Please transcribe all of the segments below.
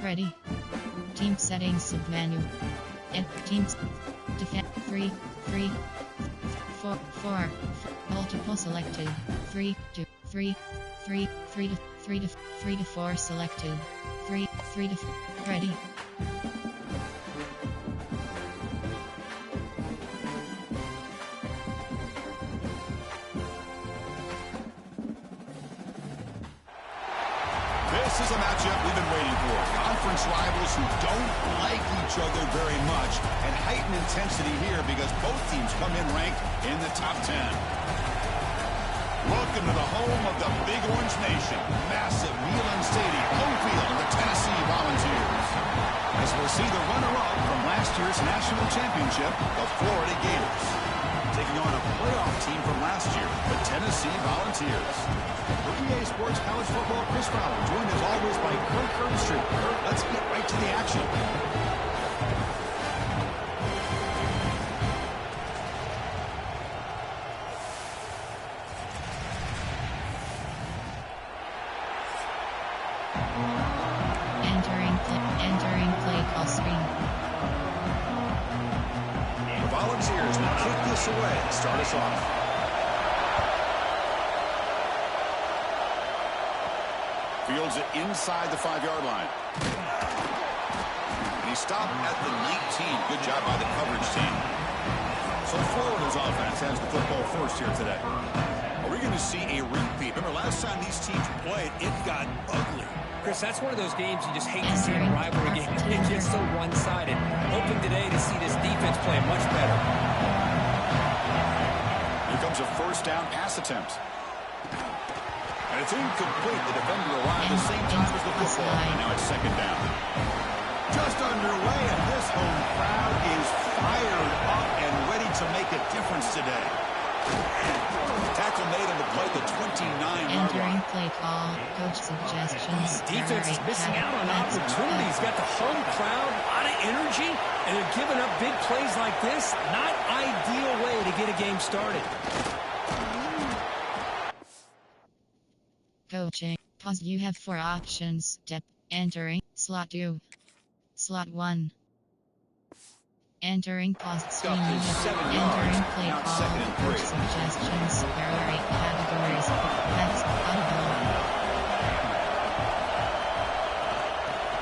Ready. Team settings submenu. And teams. Defend 3, 3, 4, 4. Multiple selected. 3, 2, 3, 3, 3 to 3 to 3 to 4 selected. 3, 3 to ready. This is a matchup we've been waiting for. Conference rivals who don't like each other very much, and heightened intensity here because both teams come in ranked in the top 10. Welcome to the home of the Big Orange Nation. Massive Neyland Stadium, home field of the Tennessee Volunteers. As we'll see the runner-up from last year's national championship, the Florida Gators. Taking on a playoff team from last year, the Tennessee Volunteers. For EA Sports College Football, Chris Fowler, joined as always by Kirk Herbstreit. Kirk, let's get right to the action. Entering play call screen. The Volunteers will kick this away to start us off. Fields it inside the 5-yard line. And he stopped at the 19. Good job by the coverage team. So Florida's offense has the football first here today. Are we going to see a repeat? Remember last time these teams played, it got ugly. Chris, that's one of those games you just hate to see in a rivalry game. It's just so one-sided. Hoping today to see this defense play much better. Here comes a first down pass attempt. And it's incomplete. The defender arrived at the same time as the football. And now it's second down. Just underway, and this home crowd is fired up and ready to make a difference today. Tackle made on the play, the 29-yard Entering line. play call. Coach suggestions. Defense is missing out on opportunities. Got the home crowd, a lot of energy, and they're giving up big plays like this. Not ideal way to get a game started. Coaching. Pause. You have 4 options. Depth. Entering. Slot 2. Slot 1. Entering pause screen. You have 7 yards. entering play Now call. second and Coach 3. suggestions. There are 8 categories. That's audible.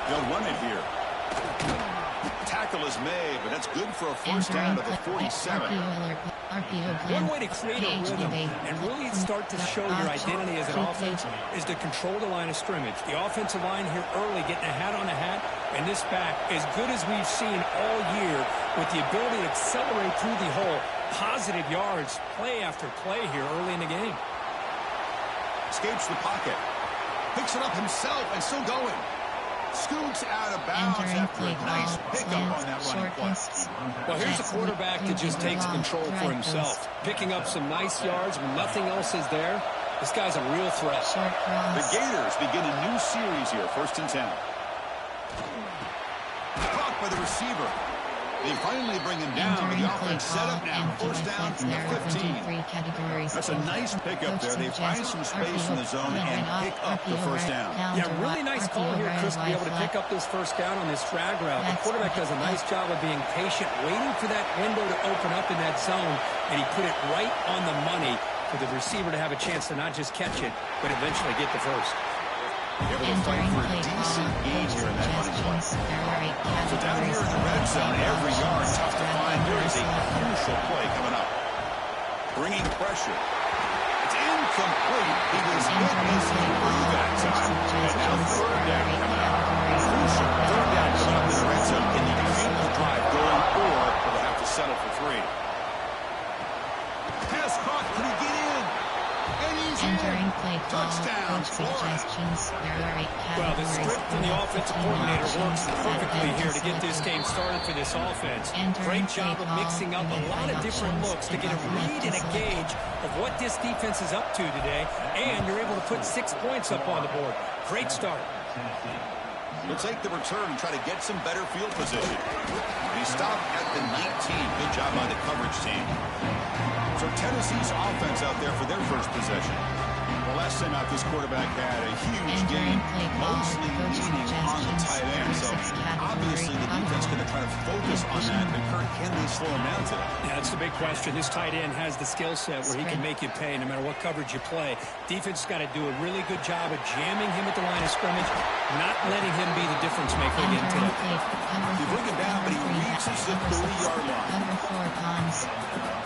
They'll run it here. Tackle is made, but that's good for a first down to the 47. One way to create a rhythm and really start to show your identity as an offense is to control the line of scrimmage. The offensive line here early getting a hat on a hat, and this back as good as we've seen all year with the ability to accelerate through the hole. Positive yards, play after play here early in the game. Escapes the pocket. Picks it up himself and still going. Scoots out of bounds after a nice pickup on that running play. Well, here's a quarterback that just takes control for himself. Picking up some nice yards when nothing else is there. This guy's a real threat. The Gators begin a new series here, 1st and 10. Caught by the receiver. They finally bring him down, but the offense set up now. First down from the 15. That's a nice pickup there. They find some space in the zone and pick up the first down. Yeah, really nice call here, Chris, to be able to pick up this first down on this drag route. The quarterback does a nice job of being patient, waiting for that window to open up in that zone, and he put it right on the money for the receiver to have a chance to not just catch it, but eventually get the first. Able to fight for a decent gain here in that running play. So down here in the red zone, every yard tough to find. There is a crucial play coming up. Bringing pressure. It's incomplete. He was hit as he threw that time. And now third down coming up. Crucial third down coming up in the red zone. Can you keep the drive going, or will they have to settle for 3? Pass caught. Can he get in? And he's in. Entering play call, Touchdown, coach Florida. suggestions. There are 8 Well, the categories. script from the offensive coordinator works perfectly here to get this game started for this offense. Great job of mixing up a lot of different looks to get a read and a gauge of what this defense is up to today, and you're able to put 6 points up on the board. Great start. We'll take the return and try to get some better field position. He stopped at the 19. Good job by the coverage team. So Tennessee's offense out there for their first possession. The last time out, this quarterback had a huge game, mostly leaning on the tight end. So obviously the defense is going to try to focus on that. And Kurt, can they slow him down today? Yeah, that's the big question. This tight end has the skill set where he can make you pay no matter what coverage you play. Defense has got to do a really good job of jamming him at the line of scrimmage, not letting him be the difference maker again today. You bring him down, but he reaches the 30-yard line.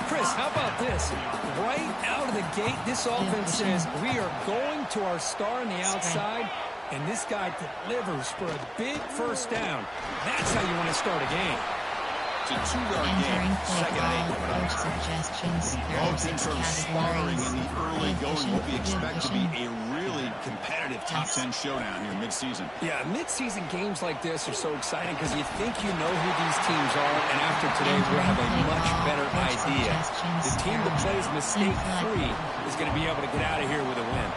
Chris, how about this? Right out of the gate, this offense says we are going to our star on the outside, and this guy delivers for a big first down. That's how you want to start a game. It's a 2-yard game, second and 8. Suggestions. Both teams are sparring in the early going, what we expect to be a really competitive top 10 showdown here mid-season. Yeah, mid-season games like this are so exciting because you think you know who these teams are, and after today we'll have a much better idea. The team that plays mistake-free is going to be able to get out of here with a win.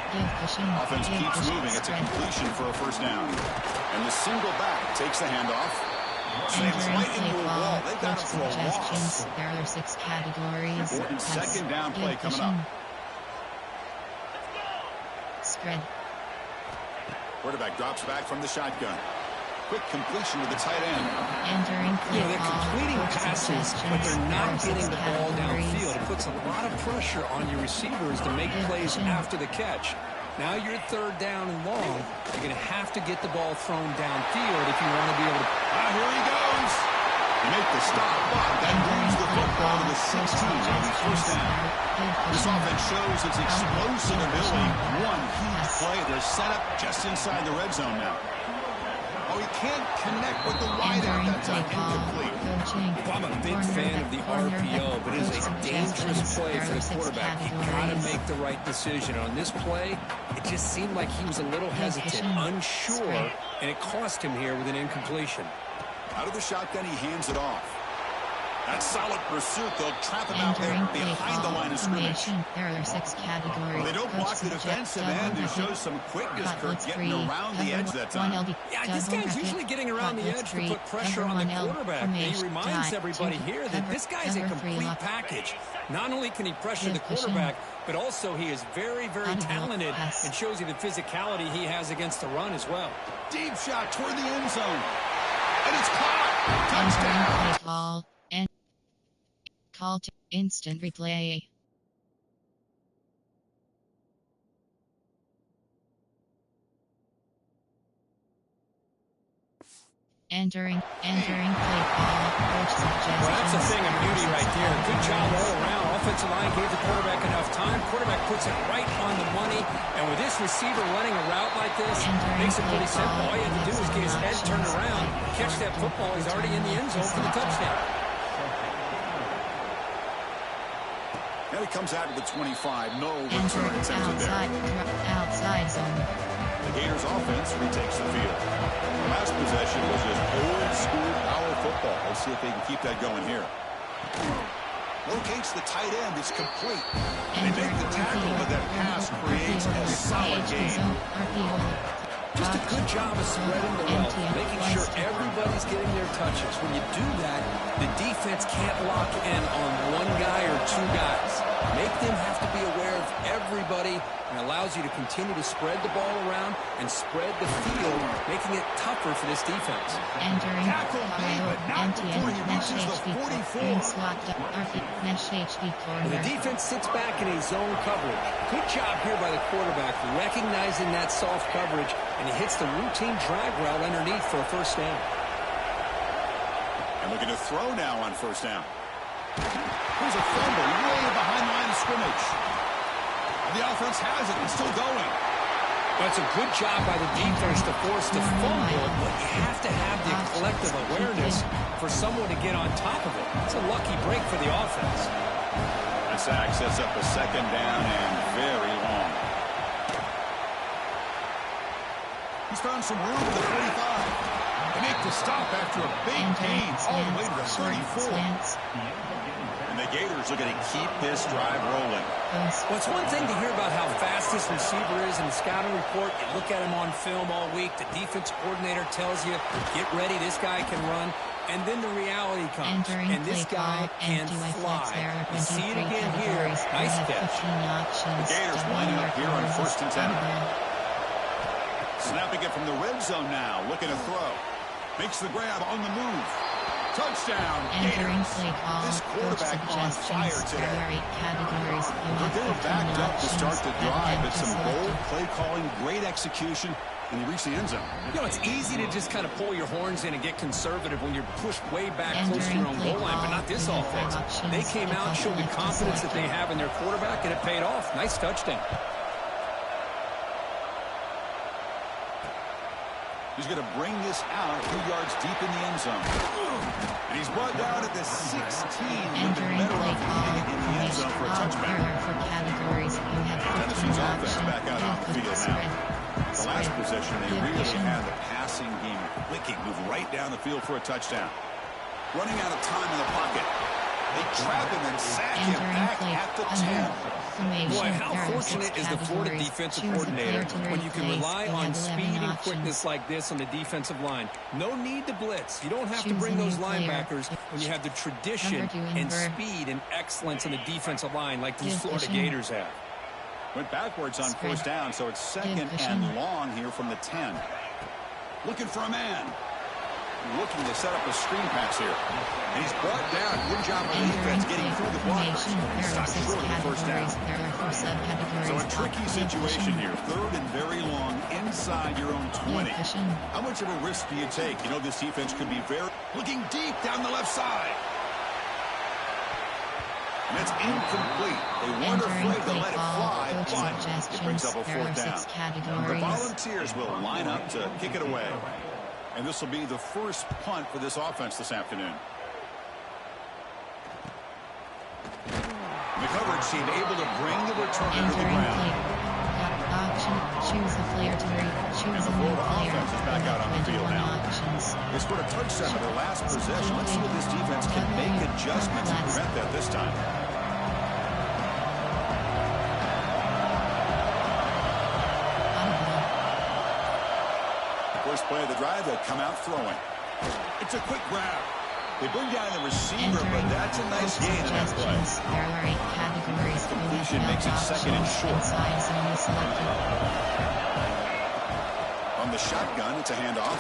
Offense keeps moving. It's a completion for a first down. And the single back takes the handoff. Slams right into a wall. They got it for a loss. There are 6 categories. Important second down play coming up. Spread. Quarterback drops back from the shotgun. Quick completion to the tight end. Entering play They're completing passes, but they're not getting the ball downfield. It puts a lot of pressure on your receivers to make plays after the catch. Now you're third down and long. You're going to have to get the ball thrown downfield if you want to be able to. Here he goes. They make the stop, but that brings the football to the 16 on the first down. This offense shows its explosive ability. One huge play. They're set up just inside the red zone now. Oh, he can't connect with the wideout. That's incomplete. I'm a big fan of the RPO, but it is a dangerous play for the quarterback. You got to make the right decision. On this play, it just seemed like he was a little hesitant, unsure, and it cost him here with an incompletion. Out of the shotgun, he hands it off. That's solid pursuit. They'll trap him out there behind the line of scrimmage. There are 6 categories. Well, they don't block the defensive end. It shows some quickness, Kurt, getting around the edge that time. Yeah, this guy's usually getting around the edge to put pressure on the quarterback. And he reminds everybody here that this guy's a complete package. Not only can he pressure the quarterback, but also he is very, very talented and shows you the physicality he has against the run as well. Deep shot toward the end zone. And it's caught. Touchdown. Call to instant replay. Entering play call. Coach suggestions. Well, that's a thing of beauty right there. Good job all around. Offensive line gave the quarterback enough time. Quarterback puts it right on the money. And with this receiver running a route like this, makes it pretty simple. All you have to do is get his head turned around, catch that football. He's already in the end zone for the touchdown. Now he comes out to the 25. No return attempted there. Outside zone. The Gators offense retakes the field. The last possession was just old school power football. Let's see if they can keep that going here. Locates the tight end. It's complete. They make the tackle, but that pass creates a solid gain. Just a good job of spreading the wealth, making sure everybody's getting their touches. When you do that, the defense can't lock in on one guy or 2 guys. Make them have to be aware of everybody, and allows you to continue to spread the ball around and spread the field, making it tougher for this defense. Entering Tackle made, but not before he reaches the 44. And the defense sits back in a zone coverage. Good job here by the quarterback, recognizing that soft coverage, and he hits the routine drag route underneath for a first down. And looking to throw now on first down. Here's a fumble way behind the line of scrimmage. And the offense has it. It's still going. That's a good job by the defense to force the fumble, but you have to have the collective awareness for someone to get on top of it. It's a lucky break for the offense. That sack sets up a second down and very long. He's found some room at the 45. They make the stop after a big gain all the way to the 34. And the Gators are going to keep this drive rolling. Well, it's one thing to hear about how fast this receiver is in the scouting report. You look at him on film all week. The defense coordinator tells you, get ready, this guy can run. And then the reality comes, and this guy can fly. You see it again here. Nice catch. The Gators lining up here on 1st and 10. Snapping it from the red zone now, looking to throw. Makes the grab on the move. Touchdown, Gators. This quarterback on fire today. They were backed up to start the drive, but some bold play calling, great execution, and he reached the end zone. You know, it's easy to just kind of pull your horns in and get conservative when you're pushed way back close to your own goal line, but not this offense. They came out, showed the confidence that they have in their quarterback, and it paid off. Nice touchdown. He's going to bring this out 2 yards deep in the end zone. And he's brought down at the 16 with the better off getting it in the end zone for a touchback. Tennessee's offense back out on the field now. The last possession, they really had the passing game clicking, move right down the field for a touchdown. Running out of time in the pocket. They trap him and sack him back at the 10. Boy, how fortunate is the Florida defensive coordinator when you can rely on speed and quickness like this on the defensive line. No need to blitz. You don't have to bring those linebackers when you have the tradition and speed and excellence in the defensive line like these Florida Gators have. Went backwards on 1st down, so it's 2nd and long here from the 10. Looking for a man. Looking to set up a screen pass here. And he's brought down. Good job on the defense getting through the blockers. Stopped short of the 1st down. So a tricky situation here. 3rd and very long inside your own 20. How much of a risk do you take? You know, this defense could be very... Looking deep down the left side. And that's incomplete. They weren't afraid to let it fly, but it brings up a 4th down. The Volunteers will line up to kick it away. And this will be the first punt for this offense this afternoon. The coverage team able to bring the returner to the ground. Choose a player to choose a new player. Offense is back out on the field now. They scored a touchdown in their last possession. Let's see if this defense can make adjustments and prevent that this time. First play of the drive, they'll come out throwing. It's a quick grab. They bring down the receiver, but that's a nice gain in that play. There are 8 categories. Completion makes it 2nd and short. On the shotgun, it's a handoff.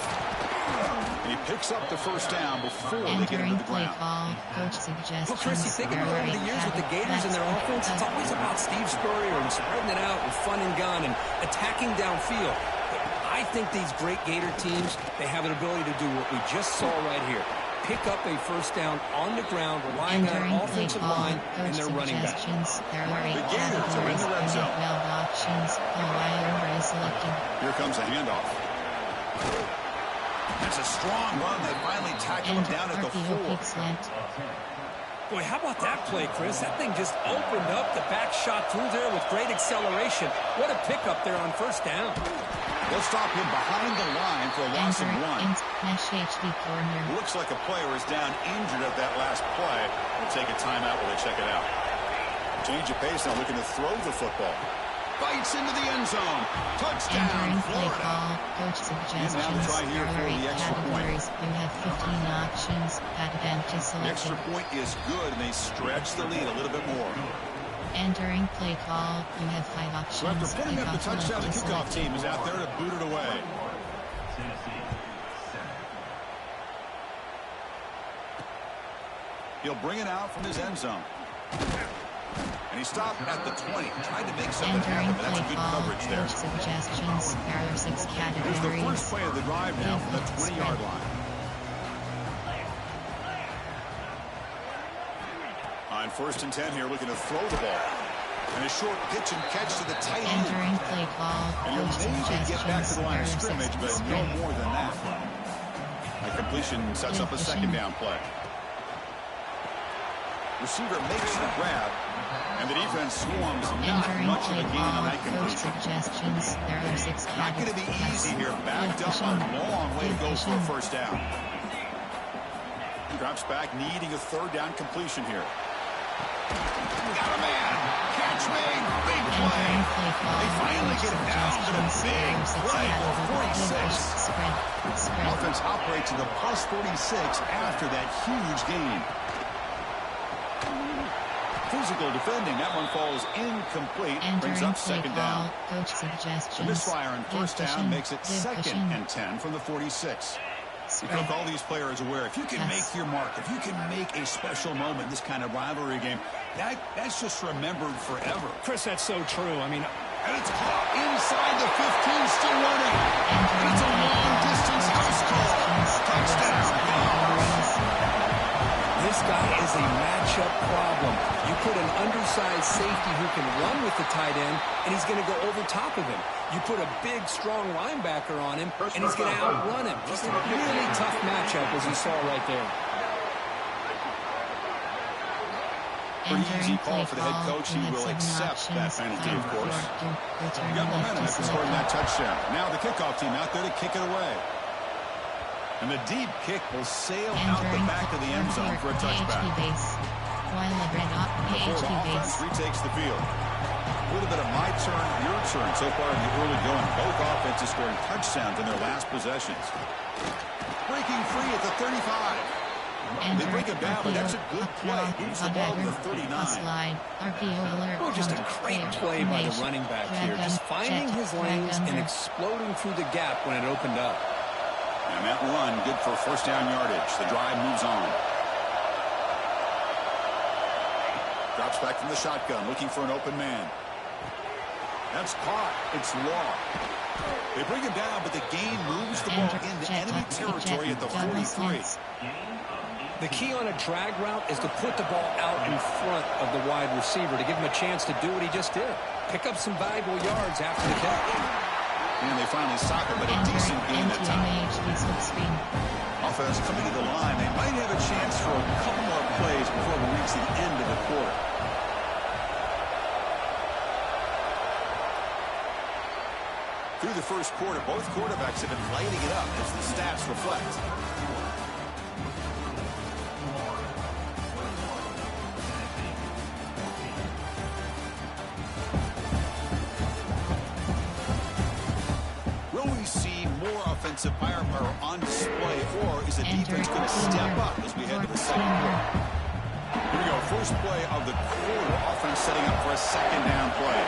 And he picks up the 1st down before they get into the ground. Well, Chris, you think about over the years with the Gators and their offense, it's always about Steve Spurrier and spreading it out and fun and gun and attacking downfield. I think these great Gator teams, they have an ability to do what we just saw right here. Pick up a 1st down on the ground, relying on an offensive line and their running back. The Gators are in the red zone. Here comes a handoff. That's a strong run. They finally tackle him down at the 4. Boy, how about that play, Chris? That thing just opened up. The back shot through there with great acceleration. What a pickup there on 1st down. They'll stop him behind the line for a loss of 1. Looks like a player is down injured at that last play. We'll take a timeout while they check it out. Change of pace now, looking to throw the football. Bites into the end zone. Touchdown, Florida. And now to try here for the extra point. The extra point is good, and they stretch the lead a little bit more. Entering play call, you have 5 options. So after putting up the touchdown, the kickoff team is out there to boot it away. He'll bring it out from his end zone. And he stopped at the 20. Tried to make something happen, but that's good coverage there. Suggestions. There are 6 categories. Here's the first play of the drive now from the 20-yard line. On 1st and 10 here, looking to throw the ball. And a short pitch and catch to the tight end. Entering play call. And he'll maybe get back to the line of scrimmage, but no more than that. A completion sets up a 2nd down play. Receiver makes the grab, and the defense swarms not much of a gain on that Coach completion. suggestions. There are 6 Not going to be easy here. Backed up, a long way to go for a first down. Drops back, needing a third down completion here. Got a man. Catch made. Big play. They finally get it down, but a big play for 46. Spread. Offense operates in the plus 46 after that huge gain. Physical defending. That one falls incomplete. Brings up second down. Coach suggestions. The misfire on first down makes it second and 10 from the 46. Because all these players aware, if you can make your mark, if you can make a special moment in this kind of rivalry game, that's just remembered forever. Chris, that's so true. I mean, and it's caught inside the 15, still running. And it's a long-distance house call. Touchdown. This guy is a matchup problem. You put an undersized safety who can run with the tight end, and he's going to go over top of him. You put a big, strong linebacker on him, and he's going to outrun him. Just a really tough matchup, as you saw right there. Pretty easy call for the head coach. He will accept that penalty, of course. You got momentum after scoring that touchdown. Now the kickoff team out there to kick it away. And the deep kick will sail out the back of the end zone for a touchback. While Before the offense retakes the field. A little bit of my turn, your turn so far in the early going. Both offenses scoring touchdowns in their last possessions. Breaking free at the 35. They break it down, but that's a good play. Moves the ball to the 39. Oh, just a great play by the running back here. Just finding his lanes and exploding through the gap when it opened up. And that run, good for first down yardage. The drive moves on. Drops back from the shotgun, looking for an open man. That's caught. It's Law. They bring him down, but the gain moves the ball into enemy territory at the 43. The key on a drag route is to put the ball out in front of the wide receiver to give him a chance to do what he just did. Pick up some valuable yards after the catch. And they finally stop it, but a decent gain that time. Offense coming to the line. They might have a chance for a couple more plays before we reach the end of the quarter. Through the first quarter, both quarterbacks have been lighting it up as the stats reflect. Offensive firepower on display, or is the defense going to step up as we head to the second quarter? Here we go, first play of the quarter. Offense setting up for a second down play.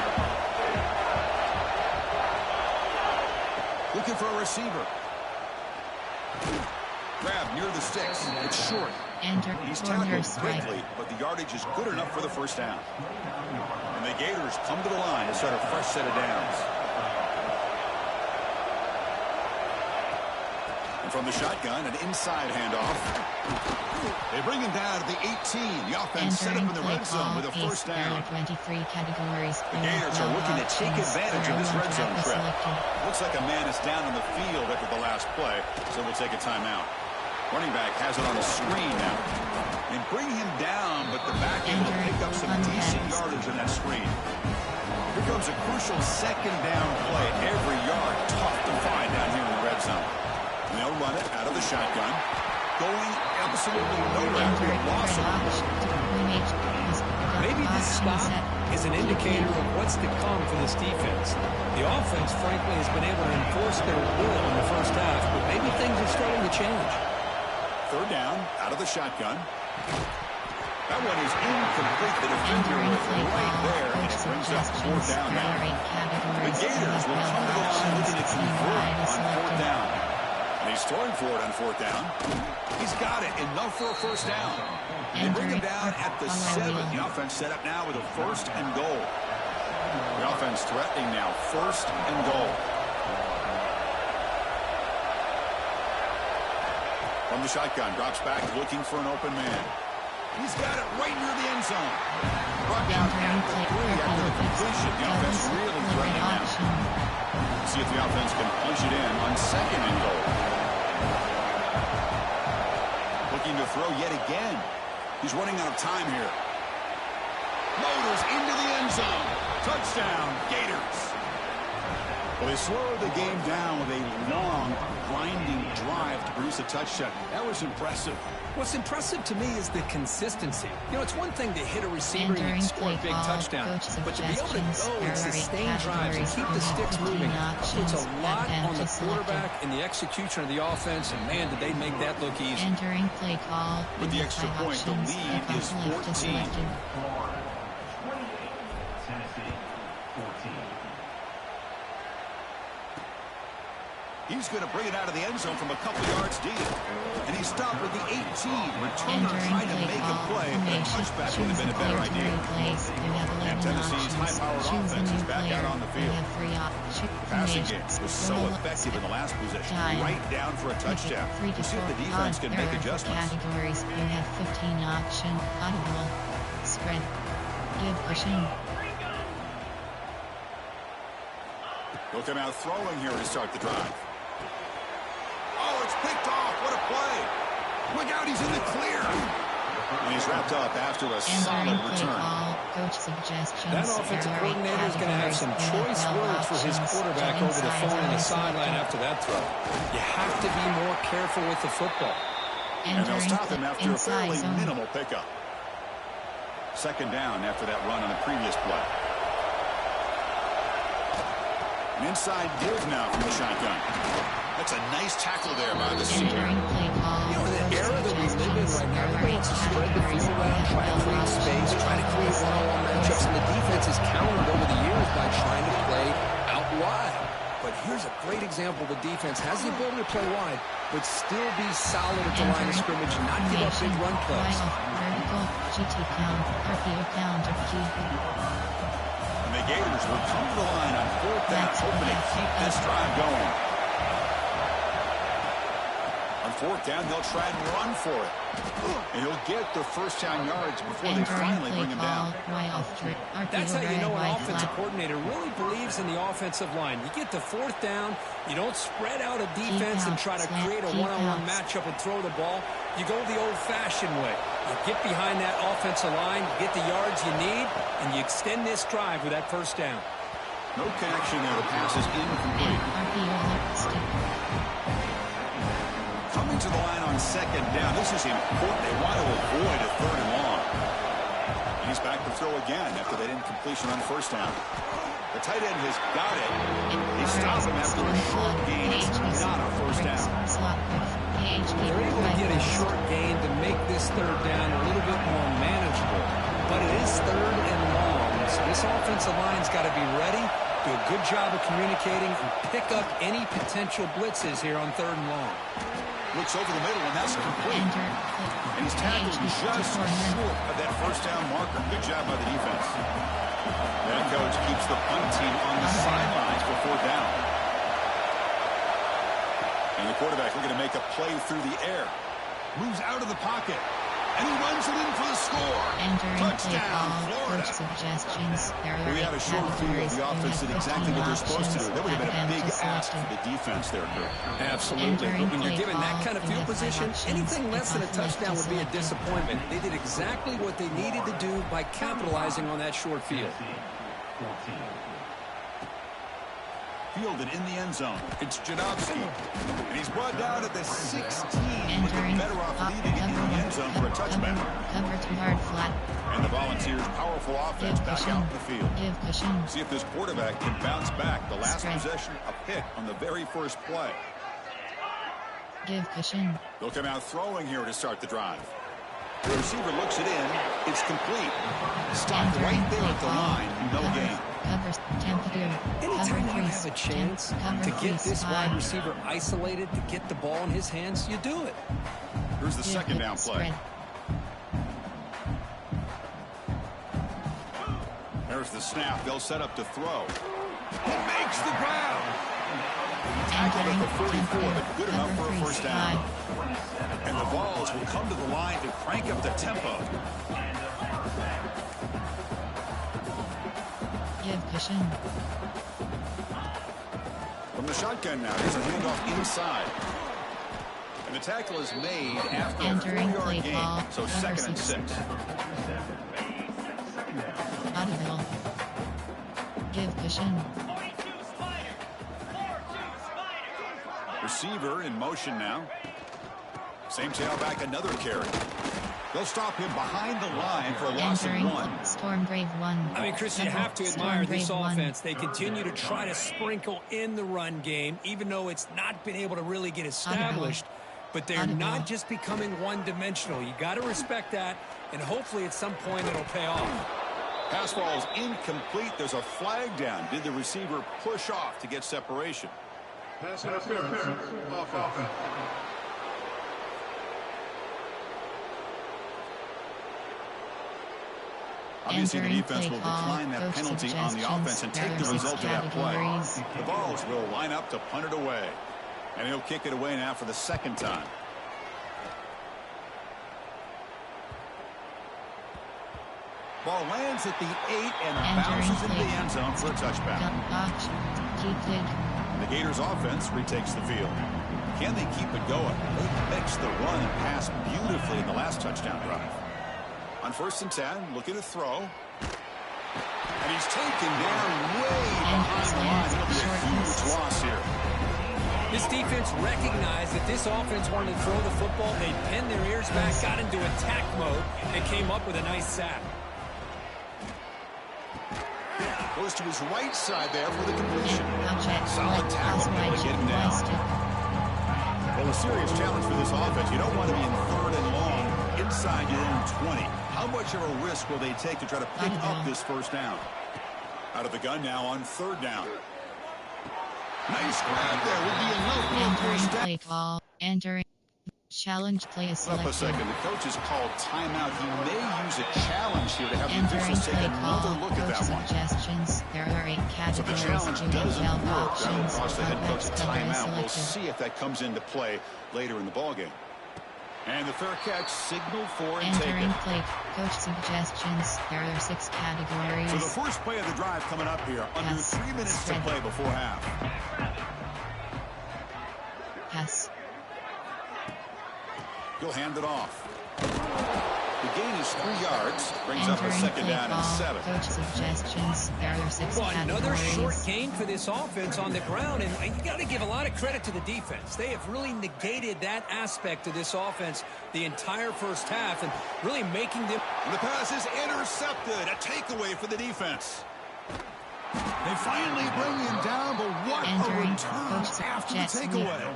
Looking for a receiver. Grab near the sticks. It's short. He's tackled quickly, but the yardage is good enough for the first down. And the Gators come to the line to start a fresh set of downs. From the shotgun, an inside handoff. They bring him down to the 18. The offense set up in the red zone with a first down. 23 categories. The Gators are looking to take advantage of this red zone trap. Looks like a man is down on the field after the last play, so we'll take a timeout. Running back has it on the screen now. They bring him down, but the back end will pick up some decent yardage on that screen. Here comes a crucial second down play. Every yard tough to find down here in the red zone. They'll run it out of the shotgun. Going absolutely nowhere after a loss of Maybe this stop is an indicator of what's to come for this defense. The offense, frankly, has been able to enforce their will in the first half, but maybe things are starting to change. Third down, out of the shotgun. That one is incomplete. The defender was right there, and it brings up fourth down now. The Gators will come to the line looking to convert on fourth down. And he's throwing for it on fourth down. He's got it. Enough for a first down. They bring him down at the 7. The offense set up now with a first and goal. The offense threatening now. First and goal. From the shotgun. Drops back looking for an open man. He's got it right near the end zone. Brought down at the 3 after the completion. The offense really threatening now. See if the offense can punch it in on second and goal. Looking to throw yet again. He's running out of time here. Motors into the end zone. Touchdown, Gators. Well, they slowed the game down with a long, grinding drive to produce a touchdown. That was impressive. What's impressive to me is the consistency. You know, it's one thing to hit a receiver and you score a big touchdown, but to be able to go and sustain drives and keep the sticks moving, puts a lot on the quarterback and the execution of the offense, and man, did they make that look easy. Entering play call. With the extra point, the lead is 14. He's going to bring it out of the end zone from a couple yards deep. And he stopped with the 18. Returner trying to make a play. A touchback would have been a better idea. And Tennessee's high-powered offense is back out on the field. Passing game was so effective in the last possession. Right down for a touchdown. We'll see if the defense can make adjustments. Categories. You have 15 option. Audible. Spread. Give pushing. He'll come out throwing here to start the drive. Oh, it's picked off. What a play. Look out, he's in the clear. And he's wrapped up after a solid return. That offensive coordinator is going to have some choice words for his quarterback over the phone in the sideline after that throw. You have to be more careful with the football. And they'll stop him after a fairly minimal pickup. Second down after that run on the previous play. An inside give now from the shotgun. That's a nice tackle there by the senior. You know, in the era that we live in right now, everybody wants to spread the field out, try to create space, try to create one-on-one matchups, and the defense has countered over the years by trying to play out wide. But here's a great example. The defense has the ability to play wide, but still be solid at the line of scrimmage and not give up big run plays. And the Gators will come to the line on fourth down, hoping to keep this drive going. On fourth down, they'll try and run for it. And he'll get the first down yards before they finally bring him down. That's how you know an offensive coordinator really believes in the offensive line. You get to fourth down, you don't spread out a defense and try to create a one-on-one matchup and throw the ball. You go the old-fashioned way. You get behind that offensive line, get the yards you need, and you extend this drive with that first down. No connection there. The pass is incomplete. Coming to the line on second down. This is important. They want to avoid a third and long. And he's back to throw again after that incompletion on first down. The tight end has got it. He stops him after a short gain. It's not a first down. They're able to get a short gain to make this third down a little bit more manageable. But it is third and long. So this offensive line's got to be ready, do a good job of communicating, and pick up any potential blitzes here on third and long. Looks over the middle, and that's complete. And he's tackled just short of that first down marker. Good job by the defense. That coach keeps the punt team on the sidelines for fourth down. And the quarterback looking to make a play through the air. Moves out of the pocket. And he runs it in for the score. Touchdown, Florida. We had a short field. The offense did exactly what they're supposed to do. That would have been a big ask for the defense there, Kirk. Absolutely. But when you're given that kind of field position, anything less than a touchdown would be a disappointment. They did exactly what they needed to do by capitalizing on that short field. Fielded in the end zone. It's Janowski. And he's brought down at the 16. Would be better off leaving it in the end zone for a touchback. And the Volunteers' powerful offense back out in the field. See if this quarterback can bounce back. The last possession, a pick on the very first play. They'll come out throwing here to start the drive. The receiver looks it in. It's complete. Stopped right there at the line. No gain. Anytime you have a chance to get this wide receiver isolated, to get the ball in his hands, you do it. Here's the second down play. There's the snap. They'll set up to throw. He makes the ground. Tackled at the 44, but good enough for a first down. And the Vols will come to the line to crank up the tempo. From the shotgun now, here's a handoff inside. And the tackle is made after a 4-yard gain, so second and 6. position. Receiver in motion now. Same tailback, another carry. They'll stop him behind the line for a loss of 1. Stormbrave 1. I mean, Chris, you have to admire this offense. They continue to try to sprinkle in the run game, even though it's not been able to really get established. But they're not just becoming one-dimensional. You got to respect that, and hopefully at some point it'll pay off. Pass ball is incomplete. There's a flag down. Did the receiver push off to get separation? Pass interference. Offense. Obviously, the defense will decline that penalty on the offense and take the result of that play. The Vols will line up to punt it away. And he'll kick it away now for the second time. Ball lands at the 8 and bounces into the end zone for a touchback. The Gators offense retakes the field. Can they keep it going? They mixed the run and pass beautifully in the last touchdown drive. On 1st and 10, looking to throw. And he's taken down way behind the line. It'll be a huge loss here. This defense recognized that this offense wanted to throw the football. They pinned their ears back, got into attack mode, and came up with a nice sack. Goes to his right side there for the completion. Solid tackle to get him down. Well, a serious challenge for this offense. You don't want to be in 3rd and long inside your own 20. How much of a risk will they take to try to pick up this first down? Out of the gun now on 3rd down. Nice grab there. Would be enough for a first down. Play call. Entering. Challenge play is selected. Up a second. The coach has called timeout. He may use a challenge here to have the officials take another look at that one. Suggestions. There are 8 categories. So the challenge doesn't work. That will cost the head coach a timeout. We'll see if that comes into play later in the ballgame. And the fair catch signaled for and taken. Entering play. Coach suggestions. There are 6 categories. So the first play of the drive coming up here. Under 3 minutes to play before half. Pass. He'll hand it off. The gain is 3 yards. Brings up a 2nd down and 7. Coach suggestions. There are 6 well, categories. Another short gain for this offense on the ground, and you got to give a lot of credit to the defense. They have really negated that aspect of this offense the entire first half, and really making them. And the pass is intercepted. A takeaway for the defense. They finally bring him down, but what a return after the takeaway.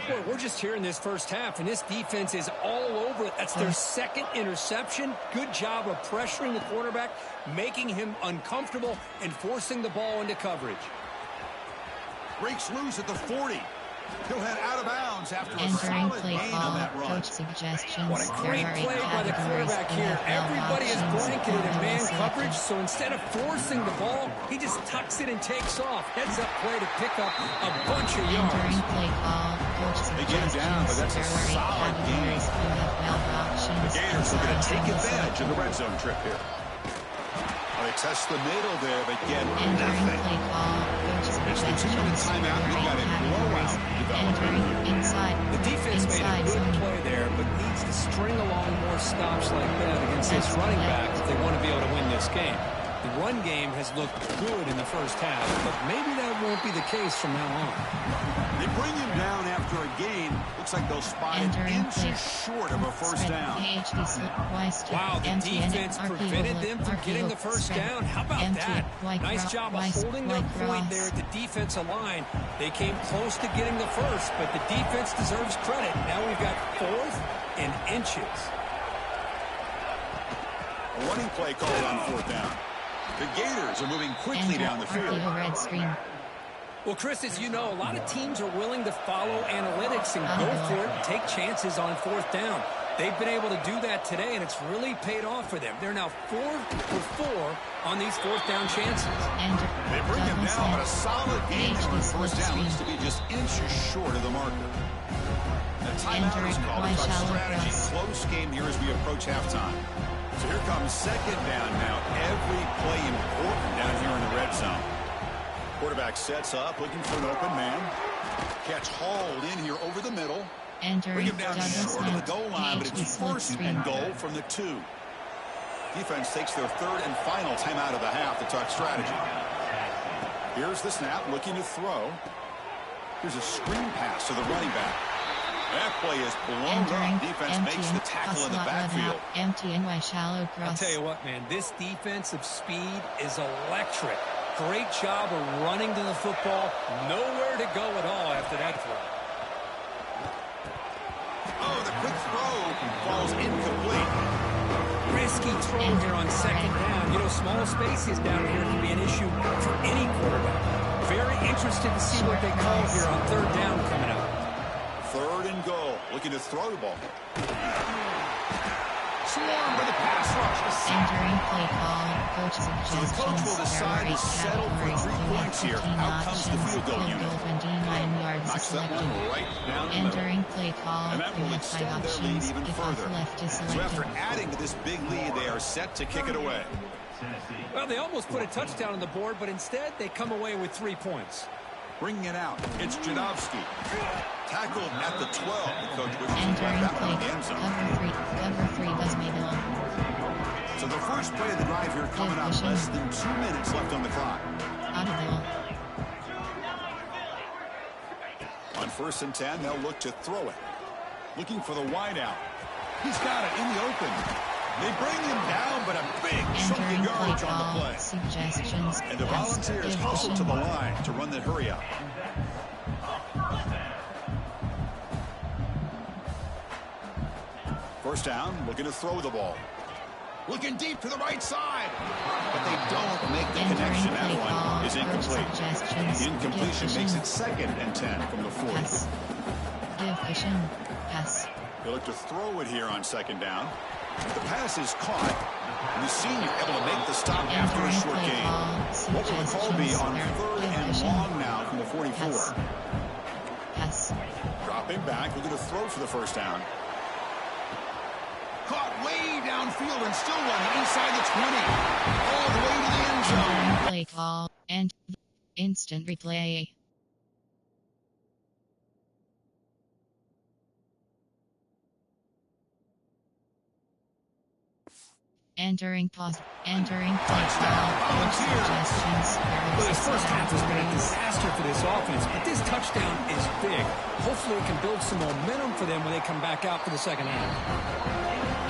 Boy, we're just here in this first half, and this defense is all over it. That's their 2nd interception. Good job of pressuring the quarterback, making him uncomfortable, and forcing the ball into coverage. Breaks loose at the 40. He'll head out of bounds after a Entering solid play gain call. on that run. Coach suggestions. What a great play by the quarterback here. Everybody is blanketed in man coverage, so instead of forcing the ball, he just tucks it and takes off. Heads up play to pick up a bunch of yards. Entering play call. Coach They get him down, but that's a solid gain. The Gators are going to take advantage of the red zone trip here. They test the middle there, but get nothing. It's the 2-minute timeout. We've got a blowout developing. The defense made a good play there, but needs to string along more stops like that against this running back if they want to be able to win this game. The run game has looked good in the first half, but maybe that won't be the case from now on. They bring him down after a gain. Looks like they'll spot it inches short of a first down. Wow, the defense prevented them from getting the first down. How about that? Nice job of holding their point there at the defensive line. They came close to getting the first, but the defense deserves credit. Now we've got 4th and inches. A running play called on 4th down. The Gators are moving quickly down the field. Red screen. Well, Chris, as you know, a lot of teams are willing to follow analytics and go for it and take chances on 4th down. They've been able to do that today, and it's really paid off for them. They're now 4 for 4 on these 4th down chances. They bring him down, but a solid gain for a first down. Looks to be just inches short of the marker. The timeout is called. It's our strategy. Close game here as we approach halftime. So here comes 2nd down now. Every play important down here in the red zone. Quarterback sets up, looking for an open man. Catch hauled in here over the middle. Bring him down short of the goal line, but it's 1st and goal from the 2. Defense takes their 3rd and final timeout of the half to talk strategy. Here's the snap, looking to throw. Here's a screen pass to the running back. That play is blown up. Defense makes the tackle in the backfield. Empty and shallow cross. I'll tell you what, man, this defensive speed is electric. Great job of running to the football. Nowhere to go at all after that throw. Oh, the quick throw falls incomplete. Risky throw here on second down. You know, small spaces down here can be an issue for any quarterback. Very interested to see what they call here on third down coming up. Third and goal. Looking to throw the ball. Swarmed by the pass rush. Entering play call. Coach suggestions. So the coach will decide to settle for 3 points here. Out comes the field goal unit. 29 yards Knocks that selected. one right down the middle. Entering play call. And that You will have 5 extend their lead options. even If further. off left is So selected. after adding to this big lead, they are set to kick it away. Well, they almost put a touchdown on the board, but instead they come away with 3 points. Bringing it out, it's Jadovsky. Tackled at the 12. The coach wishes to Entering grab that one play in the end zone. cover 3 was made on. So the first play of the drive here coming up. Less than 2 minutes left on the clock. Audible. On 1st and 10, they'll look to throw it. Looking for the wide out. He's got it in the open. They bring him down, but a big chunk of Entering play yardage on the call. play. Suggestions. And the Pass. Volunteers hustle to the line to run the hurry up. First down, looking to throw the ball. Looking deep to the right side. But they don't make the connection. That one is incomplete. The incompletion makes it 2nd and 10 from the 40. Pass. Give vision. Pass. They look to throw it here on 2nd down. The pass is caught. And the senior able to make the stop after a short gain. What will the call be on 3rd and long now from the 44? Pass. Dropping back, looking to throw for the first down. Caught way downfield and still running inside the 20. All the way to the end zone. Play call and instant replay. Entering pause. Entering play call. Suggestions. Well, this first half has been a disaster for this offense, but this touchdown is big. Hopefully it can build some momentum for them when they come back out for the second half.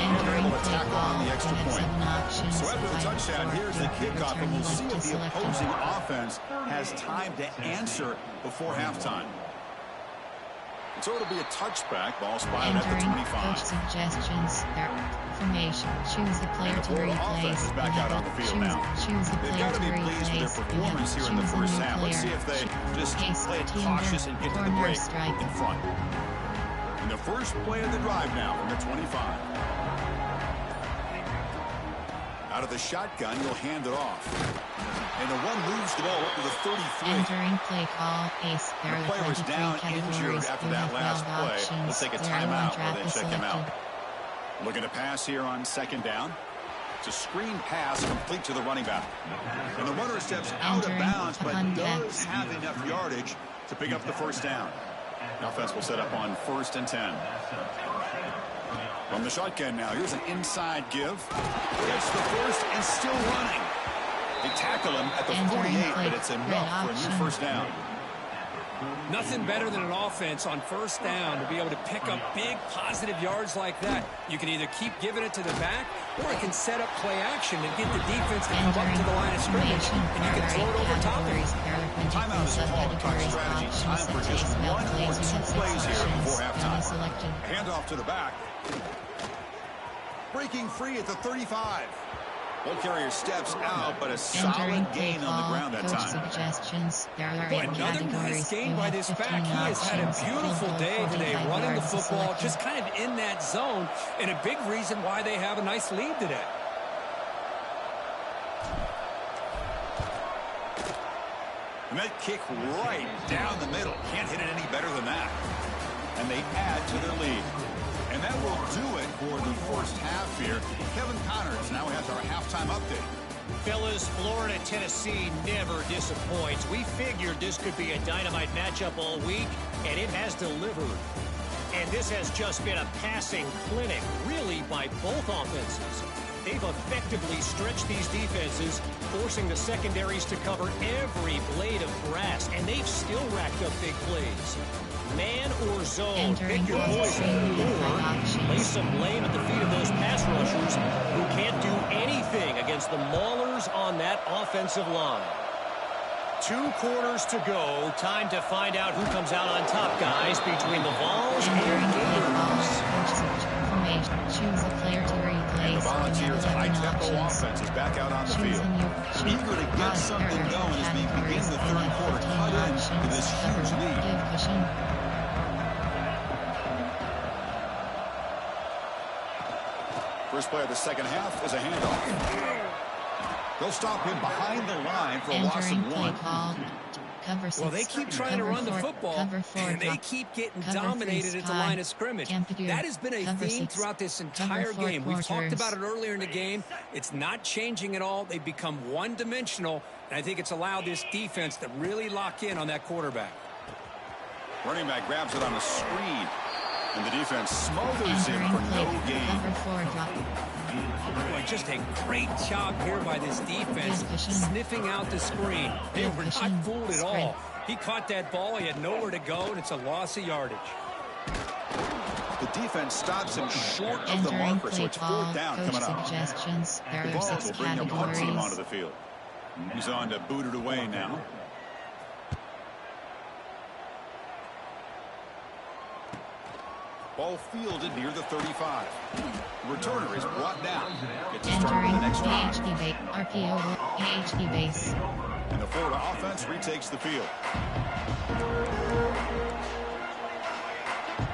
Entering Able to play tackle on call. the You extra have point. 7 options. So after the 5, touchdown, 4, here's the 3, kickoff, and we'll see return if the left to opposing selected. offense has time to answer before halftime. So it'll be a touchback. Ball spotted at the Entering 25. coach suggestions. Formation. Choose the player to Florida offense replace. is back out on the field now. Choose the They've player got to to be pleased with their replace. performance here in the Choose a first new half. Let's see player. if they just Case play it team cautious and get to the corner break strike. in front. And the first play of the drive now from the 25. Out of the shotgun, he'll hand it off. And the one moves the ball up to the 33. Entering play call. Ace. There The are player was 23 down categories. injured after You that have last 12 play. options. Let's take a There are timeout one while they draft check him out. selected. Looking to pass here on 2nd down. It's a screen pass complete to the running back. And the runner steps out of Entering bounds, but on does decks. have enough yardage to pick up the first down. The offense will set up on 1st and 10. From the shotgun now, here's an inside give. Gets the first and still running. They tackle him at the Entering 48, play. but it's enough Red for a new option. first down. Nothing better than an offense on first down to be able to pick up big positive yards like that. You can either keep giving it to the back, or it can set up play action and get the defense to come up to the line of scrimmage, and you can throw it over top of it. Timeout is called. Talk strategy. Time for just one or two plays here before halftime. Handoff to the back. Breaking free at the 35. Ball carrier steps out, but a solid gain on the ground that time. Suggestions. There are Boy, 8 another categories. nice gain You by have this 15 back. He has had a options. beautiful Field goal, day today, 45 running the yards football, selected. just kind of in that zone, and a big reason why they have a nice lead today. And that kick right down the middle. Can't hit it any better than that. And they add to their lead. And that will do it for the first half here. Kevin Connors now has our halftime update. Fellas, Florida, Tennessee never disappoints. We figured this could be a dynamite matchup all week, and it has delivered. And this has just been a passing clinic, really, by both offenses. they've effectively stretched these defenses, forcing the secondaries to cover every blade of grass, and they've still racked up big plays. Man or zone, pick your poison, or lay some blame at the feet of those pass rushers who can't do anything against the maulers on that offensive line. 2 quarters to go. Time to find out who comes out on top, guys, between the Vols and Gators. Choose a player to replace. The Volunteers' high-tempo offense is back out on the field. Eager to get something going as we begin the third quarter. Cut into this huge lead. First play of the second half is a handoff. They'll stop him behind the line for a loss of 1. Well, they keep trying to run the football, and they keep getting dominated at the line of scrimmage. That has been a theme throughout this entire game. We've talked about it earlier in the game. It's not changing at all. They've become one-dimensional, and I think it's allowed this defense to really lock in on that quarterback. Running back grabs it on the screen, and the defense smothers him for no gain. Boy, just a great job here by this defense, sniffing out the screen. They were not fooled at all. He caught that ball. He had nowhere to go, and it's a loss of yardage. The defense stops him short of the marker, so it's 4th down coming up. The Vols will bring the punt team onto the field. He's on to boot it away now. Ball fielded near the 35. The returner is brought down. Gets to start on the next drive. RPO base. And the Florida offense retakes the field.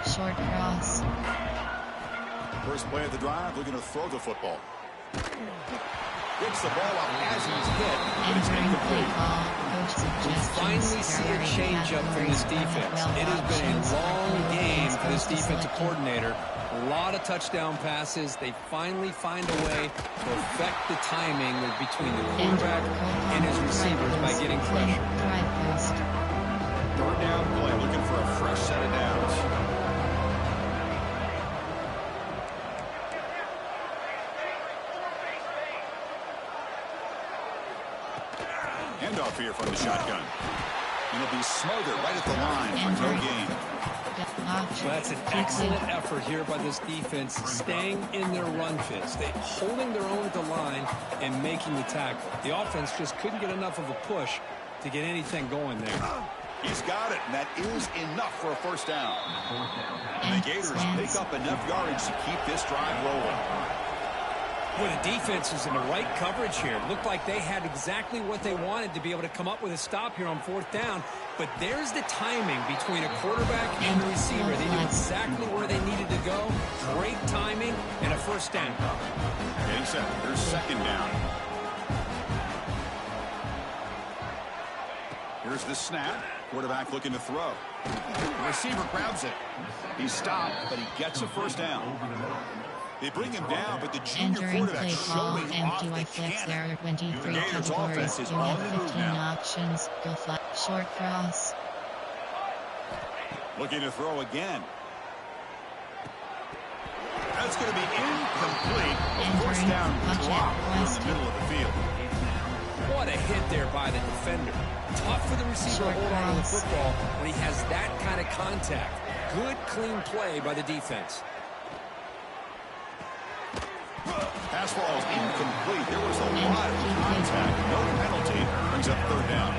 Short cross. First play of the drive, looking to throw the football. Gets the ball up as he's hit, but it's incomplete. We finally see a change-up from this defense. It has been a long game for this defensive coordinator. A lot of touchdown passes. They finally find a way to affect the timing between the quarterback and his receivers by getting pressure. Third down play, looking for a fresh set of downs. Handoff here from the shotgun. It'll be smothered right at the line for no gain. Well, that's an excellent effort here by this defense, staying in their run fits. They holding their own at the line and making the tackle. The offense just couldn't get enough of a push to get anything going there. He's got it, and that is enough for a first down. And the Gators pick up enough yardage to keep this drive rolling. Well, the defense is in the right coverage here. Looked like they had exactly what they wanted to be able to come up with a stop here on 4th down. But there's the timing between a quarterback and the receiver. They knew exactly where they needed to go. Great timing and a first down. Getting set. There's 2nd down. Here's the snap. Quarterback looking to throw. The receiver grabs it. He's stopped, but he gets a first down. They bring him down, but the junior quarterback showing off the cannon. The Gators offense is on the move now. Options. Go flat. Short cross. Looking to throw again. That's going to be incomplete. A first down drop in the middle of the field. What a hit there by the defender. Tough for the receiver to hold on to the football when he has that kind of contact. Good, clean play by the defense. Pass ball is incomplete. There was a lot of contact. No penalty. Brings up 3rd down.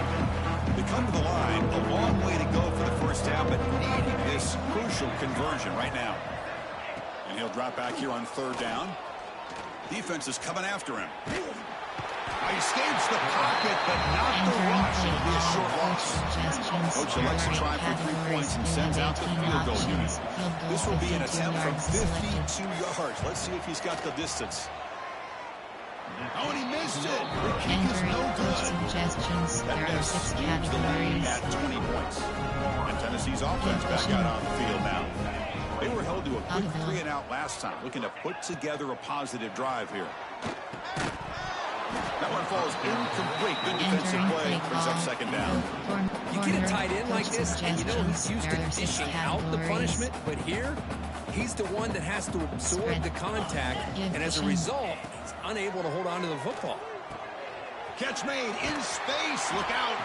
They come to the line. A long way to go for the first down, but needing this crucial conversion right now. And he'll drop back here on 3rd down. Defense is coming after him. He escapes the pocket, but not the rush. It'll be a short loss. Coach elects to try for 3 points and sends out the field goal unit. This will be an attempt from 52 yards. Let's see if he's got the distance. Oh, and he missed it. The kick is no good. That makes 6 categories at 20 points. And Tennessee's offense back out on the field now. They were held to a quick 3-and-out last time, looking to put together a positive drive here. That one falls incomplete. Good defensive play. Brings up 2nd down. You get a tight end like this, and you know he's used to dishing out the punishment, but here, he's the one that has to absorb the contact, and as a result, defense unable to hold on to the football. Catch made in space. Look out.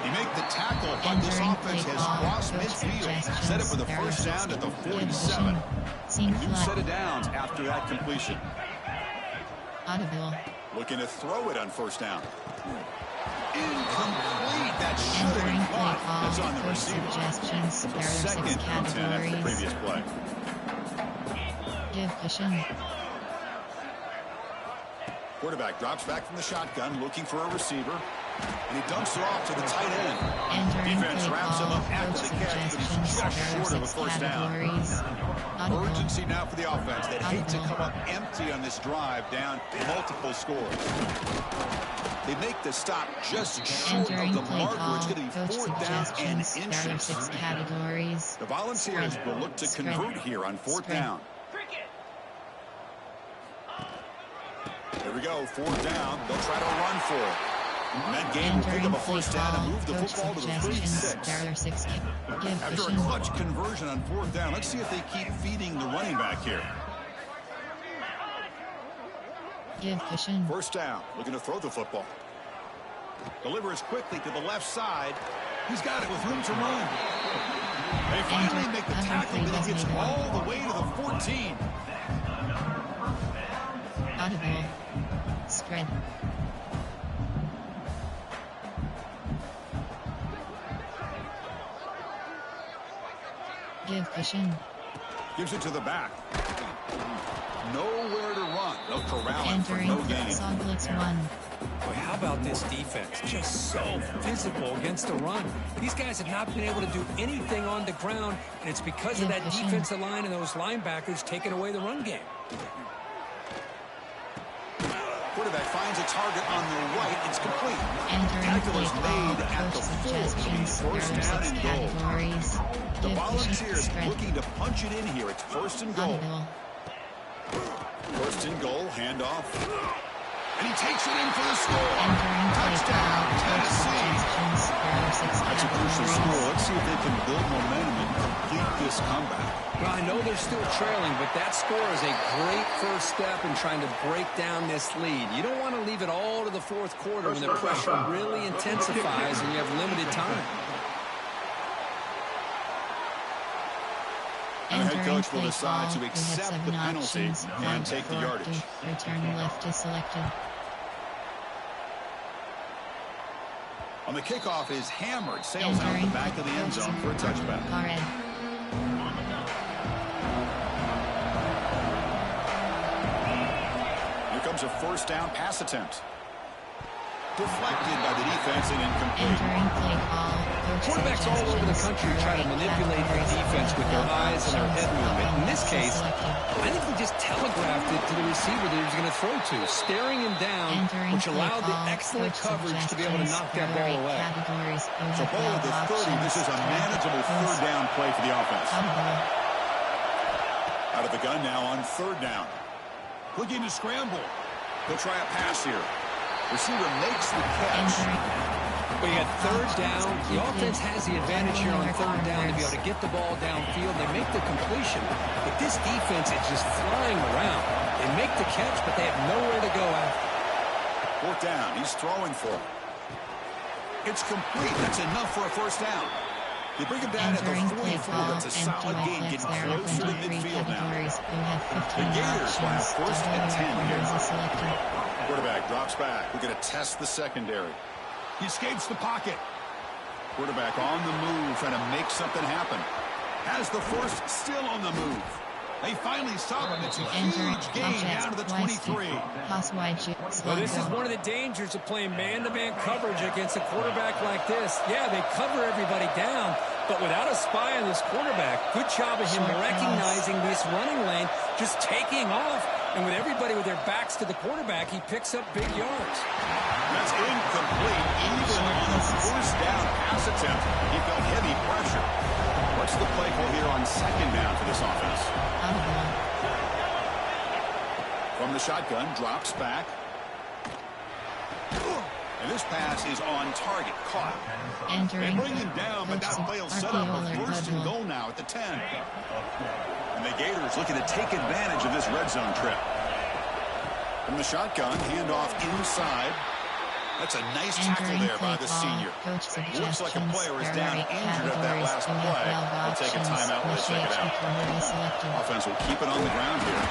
He made the tackle, but this offense has crossed midfield. Set it for the first down at the 47. A new set of downs after that completion. Audible. Looking to throw it on first down. Incomplete. That should have been caught. That's on the receiver. Suggestions. There are 6 Second and 10 after the categories. previous play. Give cushion. Quarterback drops back from the shotgun, looking for a receiver. And he dumps it off to the tight end. Entering Defense play wraps him call. up after Coach the catch, but he's suggestions. just There are short of a 6 first down. categories. Audible. Urgency now for the offense. They'd hate to Audible. come up empty on this drive, down multiple scores. They make the stop just short Entering of the play marker. call. It's going to be Coach 4th down and suggestions. There are 6 inches. categories. The Volunteers Spread. will look to Spread. convert here on 4th Spread. down. Here we go, 4th down. They'll try to run for it. And that game will pick Entering up a play first down and call. move the Coach football to the suggestions. 36. There are 6 Give After a cushion. clutch conversion on 4th down, let's see if they keep feeding the running back here. Give cushion. First down, looking to throw the football. Delivers quickly to the left side. He's got it with room to run. They finally make the tackle, but he gets all the way to the 14. Audible. Spread. Give cushion. Gives it to the back. Nowhere to run. They'll corral him for Entering no gain. Song Blitz 1. Boy, how about this defense? Just so physical against the run. These guys have not been able to do anything on the ground, and it's because of that defensive line and those linebackers taking away the run game. Quarterback finds a target on the right. It's complete. Entering Tackle play is call. made at Coach the 4. suggestions. There are First 6 down and goal. categories. The Give cushion. Volunteers Spread. looking to punch it in here. It's 1st and goal. Audible. 1st and goal, handoff. And he takes it in for the score. Entering play Touchdown, call. Coach Tennessee. suggestions. There are 6 That's a crucial score. categories. Let's see if they can build momentum and complete this comeback. Well, I know they're still trailing, but that score is a great first step in trying to break down this lead. You don't want to leave it all to the 4th quarter when the pressure really intensifies and you have limited time. And the head Entering coach will play decide call. to We have accept 7 the penalty options. and Flag take the for yardage. Return left is selected. On the kickoff is hammered. Sails out the Entering back of the end zone for a touchback. Barred. Here comes a first down pass attempt. Deflected by the defense and incomplete. Entering play call. Coach Quarterbacks all over the country try to manipulate the defense with their eyes and their head movement. In this case, I think he just telegraphed it to the receiver that he was going to throw to, staring him down, Entering which play allowed the call. excellent Coach coverage to be able to knock that ball suggestions. away. Categories. We So have ball at the 30. This is a manageable 3rd down play for the offense. Audible. Out of the gun now on 3rd down. Looking to scramble. He'll try a pass here. Receiver makes the catch. Entering. But you got 3rd down. The offense has the advantage here on 3rd down to be able to get the ball downfield. They make the completion. But this defense is just flying around. They make the catch, but they have nowhere to go after. 4th down. He's throwing for it. It's complete. That's enough for a first down. They bring him down at the Entering play 44. call. That's a solid gain. Flex. Getting There are closer to 23 midfield now. categories. We have 15 The Gators will have options. 1st and 10 here. Is selected. Quarterback drops back. We're going to test the secondary. He escapes the pocket. Quarterback on the move, trying to make something happen. Has the first, still on the move. They finally stop him. It's a Entering huge gain down to the 23. Pass wide shoot. Well, this is one of the dangers of playing man-to-man coverage against a quarterback like this. Yeah, they cover everybody down, but without a spy on this quarterback, good job of him recognizing this running lane, just taking off. And with everybody with their backs to the quarterback, he picks up big yards. That's incomplete. Even on a first down pass attempt, he felt heavy pressure. What's the play call here on 2nd down for this offense? Audible. From the shotgun, drops back. And this pass is on target, caught. They Entering. bring him down, but that play will set up a 1st and goal now at the 10. And the Gators looking to take advantage of this red zone trip. From the shotgun, handoff inside. That's a nice tackle there by the senior. Looks like a player is down injured at that last play. We'll take a timeout when they check it out. Offense will keep it on the ground here.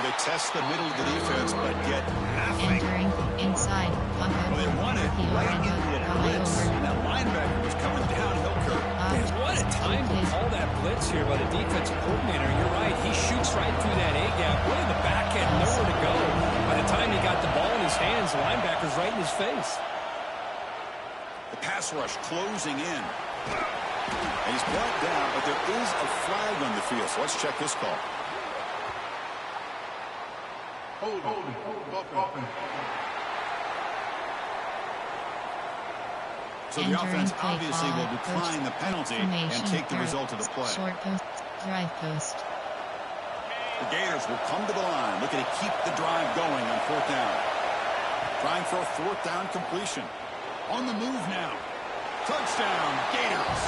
They test the middle of the defense, but get nothing. Entering inside. Well, they won it right into a blitz, and that linebacker was coming downhill, Kirk. What a time to call that blitz here by the defensive coordinator. You're right. He shoots right through that A-gap. Way in the back end, nowhere to go. By the time he got the ball in his hands, the linebacker's right in his face. The pass rush closing in. And he's brought down, but there is a flag on the field, so let's check this call. Hold. Offense. So the offense obviously will decline the penalty and take the result of the play. Short post, drive post. The Gators will come to the line, looking to keep the drive going on fourth down. Trying for a fourth down completion. On the move now. Touchdown, Gators.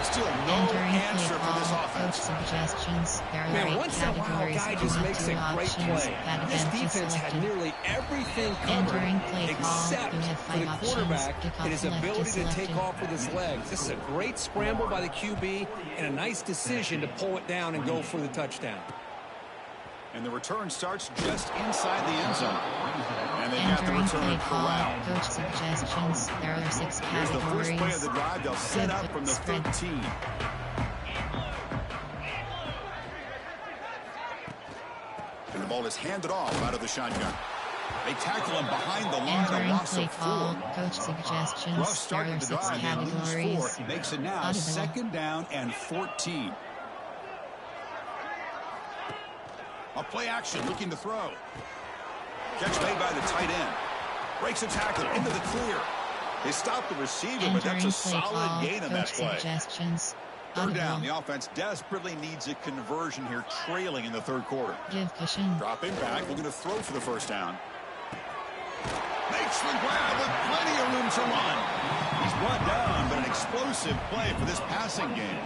Still no answer for this offense. Suggestions. Man, once in a while, a guy just makes a great play. This defense had nearly everything covered except for the quarterback and his ability to take off with his legs. This is a great scramble by the QB and a nice decision to pull it down and go for the touchdown. And the return starts just inside the end zone. And they got the return corral. Coach suggestions. There are 6 categories. Here's the first play of the drive. They'll set up from the 13. And the ball is handed off out of the shotgun. They tackle him behind the line, a loss of 4. Coach suggestions. Rough start to the drive. They lose 4. Makes it now second down and 14. A play action, looking to throw. Catch made by the tight end. Breaks a tackle into the clear. They stop the receiver, but that's a solid gain on that play. Third down. The offense desperately needs a conversion here, trailing in the third quarter. Dropping back, looking to throw for the first down. Makes the grab with plenty of room to run. He's brought down, but an explosive play for this passing game.